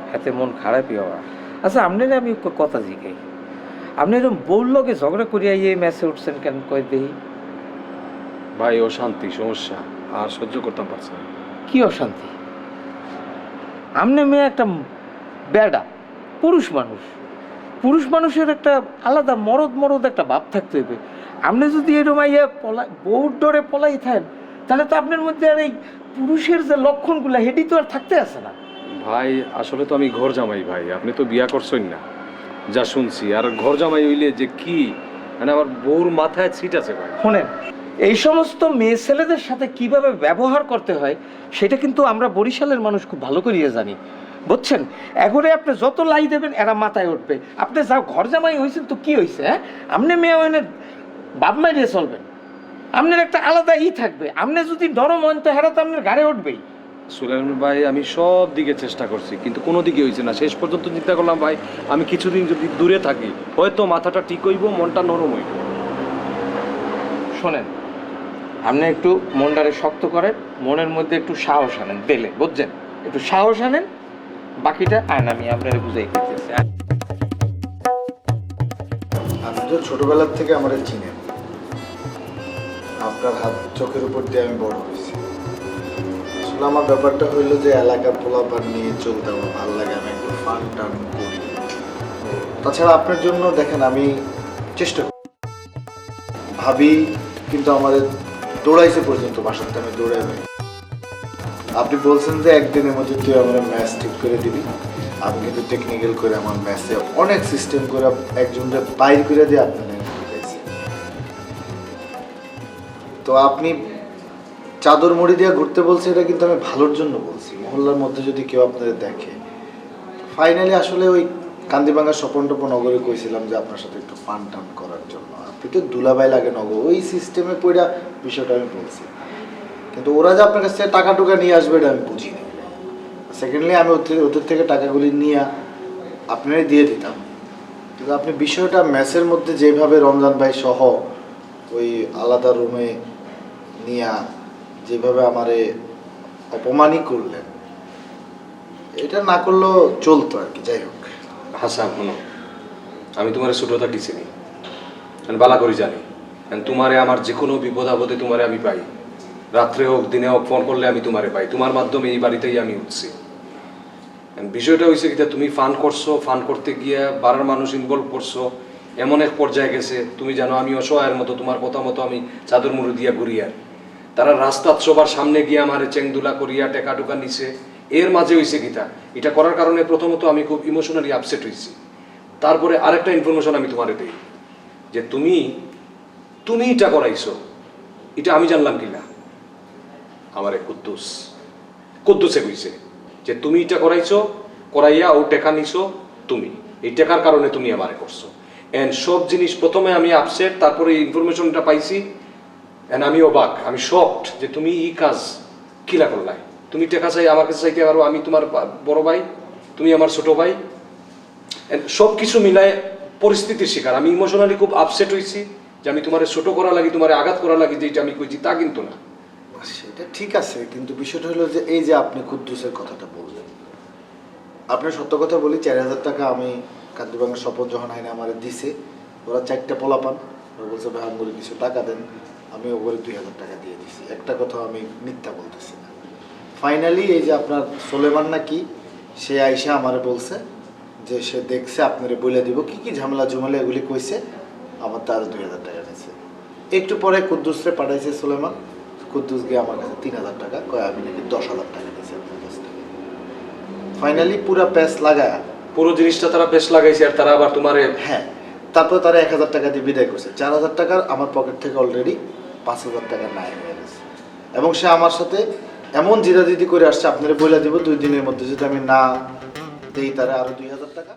হাতে মন খারাপই হওয়া। আচ্ছা আপনার আমি কথা জিজ্ঞাই, আপনি এরকম বউর লগে ঝগড়া করিয়া এই ম্যাচে উঠছেন কেন কয় দেহি? ভাই অশান্তি সমস্যা আর সহ্য করতাম পারছে না। কি অশান্তি? আপনি মেয়ে একটা বেডা পুরুষ মানুষ, পুরুষ মানুষের একটা আলাদা মরদ একটা ভাব থাকতে হবে। আপনি যদি এরকম ইয়ে বউর ডরে পলাই থাকেন তাহলে তো আপনার মধ্যে আর এই পুরুষের যে লক্ষণগুলো হেডি তো আর থাকতে আসে না। ভাই আসলে তো আমি ঘর জামাই ভাই, আপনি তো বিয়া করছেন না যা শুনছি, আর ঘর জামাই হইলে যে কি মানে আমার বউর মাথায় ছিট আছে ভাই। শোনেন, এই সমস্ত মেয়ে ছেলেদের সাথে কিভাবে ব্যবহার করতে হয় সেটা কিন্তু আমরা বরিশালের মানুষ খুব ভালো করিয়া জানি, বুঝছেন? এগোরে আপনি যত লাই দেবেন এরা মাথায় উঠবে। আপনি যা ঘর জামাই হয়েছেন তো কি হয়েছে? হ্যাঁ, আপনি মেয়ে হইনে বাপ মারিয়ে চলবেন, আপনার একটা আলাদা থাকবে। আপনি যদি নরম হন তো হেরা তো আপনার ঘাড়ে উঠবেই। সুলাইমান ভাই আমি সব দিকে চেষ্টা করছি কিন্তু কোনো দিকে হয়েছে না। শেষ পর্যন্ত চিন্তা করলাম ভাই আমি কিছুদিন যদি দূরে থাকি হয়তো মাথাটা ঠিক হইব, মনটা নরম হইব। শোনেন, আপনি একটু মনটারে শক্ত করেন, মনের মধ্যে একটু সাহস আনেন, পেলে বুঝছেন, একটু সাহস আনেন, বাকিটা আইন আমি আপনার বুঝাই দিতেছি। আপনি তো ছোটবেলার থেকে আমার চিনেন, আপনার হাত চোখের উপর দিয়ে আমি বড় হয়েছি। আসলে আমার ব্যাপারটা হইলো যে এলাকার পোলাপান নিয়ে চলতে আমার ভালো লাগে, আমি একটু ফান টান করি। তাছাড়া আপনার জন্য দেখেন আমি চেষ্টা করি, ভাবি কিন্তু আমাদের দৌড়াইছে পর্যন্ত বাসাতে আমি দৌড়াই। আপনি বলছেন যে একদিনের মধ্যে তুই আমার ম্যাচ ঠিক করে দিবি, আমি কিন্তু টেকনিক্যাল করে আমার ম্যাচে অনেক সিস্টেম করে একজনকে বাইর করে দিয়ে আপনাদের তো আপনি চাদর মুড়ি দিয়ে ঘুরতে বলছে, এটা কিন্তু আমি ভালোর জন্য বলছি। মহল্লার মধ্যে যদি কেউ আপনাদের দেখে, ফাইনালি আসলে ওই কান্দিবাঙ্গা স্বপন টপন নগরে কইছিলাম যে আপনার সাথে একটু ফান টান করার জন্য, আপনি তো দুলাভাই লাগে নগর, ওই সিস্টেমে পড়া বিষয়টা আমি বলছি। কিন্তু ওরা যে আপনার কাছ থেকে টাকা টুকা নিয়ে আসবে এটা আমি বুঝিনি। সেকেন্ডলি আমি ওদের থেকে টাকাগুলি নিয়ে আপনারই দিয়ে দিতাম, কিন্তু আপনি বিষয়টা ম্যাচের মধ্যে যেভাবে রমজান ভাই সহ ওই আলাদা রুমে নিয়ে যেভাবে আমারে অপমানই করলেন, এটা না করলেও চলতো আর কি। যাই হোক হাসান শোনো, আমি তোমার ছোটতা দিছিনি, আমি বালা করি জানি, তোমারে আমার যে কোনো বিপদ আপদে তোমারে আমি পাই, রাত্রে হোক দিনে হোক ফোন করলে আমি তোমারে পাই, তোমার মাধ্যমে এই বাড়িতেই আমি উঠছি। বিষয়টা হয়েছে কি তুমি ফান করছো, ফান করতে গিয়ে বাড়ার মানুষ ইনভলভ করছো, এমন এক পর্যায়ে গেছে তুমি জানো আমি অসহায়ের মতো তোমার কথা মতো আমি চাদর মুড়ি দিয়া ঘুরিয়া, তারা রাস্তা সবার সামনে গিয়ে আমার চেংদুলা করিয়া টেকা টুকা নিছে। এর মাঝে হয়েছে গীতা, এটা করার কারণে প্রথমত আমি খুব ইমোশনালি আপসেট হয়েছি। তারপরে আরেকটা ইনফরমেশন আমি তোমারে দিই যে তুমি এটা করাইছো, এটা আমি জানলাম কিনা আমারে কুদ্দুসে কইছে যে তুমি এটা করাইছো, করাইয়া ও টেকা নিছো তুমি, এই টেকার কারণে তুমি আমারে করছো। এন্ড সব জিনিস প্রথমে আমি আপসেট, তারপরে এই ইনফরমেশনটা পাইছি এন্ড আমি অবাক, আমি শকড যে তুমি এই কাজ কিলা করলাই। তুমি টেকা চাই আমার কাছে চাইতে পারো, আমি তোমার বড় ভাই, তুমি আমার ছোট ভাই, সব কিছু মিলায় পরিস্থিতির শিকার। আমি ইমোশনালি খুব আপসেট হয়েছি যে আমি তোমার ছোট করা লাগি, তোমার আঘাত করা লাগি, যেটা আমি কইছি তা কিন্তু না। সেটা ঠিক আছে, কিন্তু বিষয়টা হলো যে এই যে আপনি কুদ্দুসের কথাটা বললেন, আপনার সত্য কথা বলি, 4000 টাকা আমি কান্দিবাঙ্গা স্বপন যখন আইনে আমার দিছে, ওরা 4টা পোলাপান, ওরা বলছে ভাই আমগুলি কিছু টাকা দেন, আমি ওপরে 2000 টাকা দিয়ে দিছি। একটা কথা আমি মিথ্যা বলতেছি না। ফাইনালি এই যে আপনার সোলেমান না কি, সে আইসা আমারে বলছে যে সে দেখছে আপনারে বলে দিব কি কি ঝামেলা জমেলা এগুলি কইছে, আমার তো আরও 2000 টাকা নিয়েছে। একটু পরে কুদ্দুসরে পাঠাইছে সোলেমান, কুদ্দুস গিয়ে আমার কাছে 3000 টাকা কয়, আমি নাকি 10,000 টাকা নিয়েছি আপনার কাছ থেকে। ফাইনালি পুরা প্যাস লাগায় পুরো জিনিসটা তারা বেশ লাগাইছে, আর তারা আবার তোমারে হ্যাঁ, তারপর তারা 1000 টাকা দিয়ে বিদায় করছে। 4000 টাকার আমার পকেট থেকে অলরেডি 5000 টাকা নাই হয়ে গেছে। এবং সে আমার সাথে এমন জিরাজিদি করে আসছে, আপনারা বলে দিব 2 দিনের মধ্যে যদি আমি না দেই তারা আরো 2000 টাকা।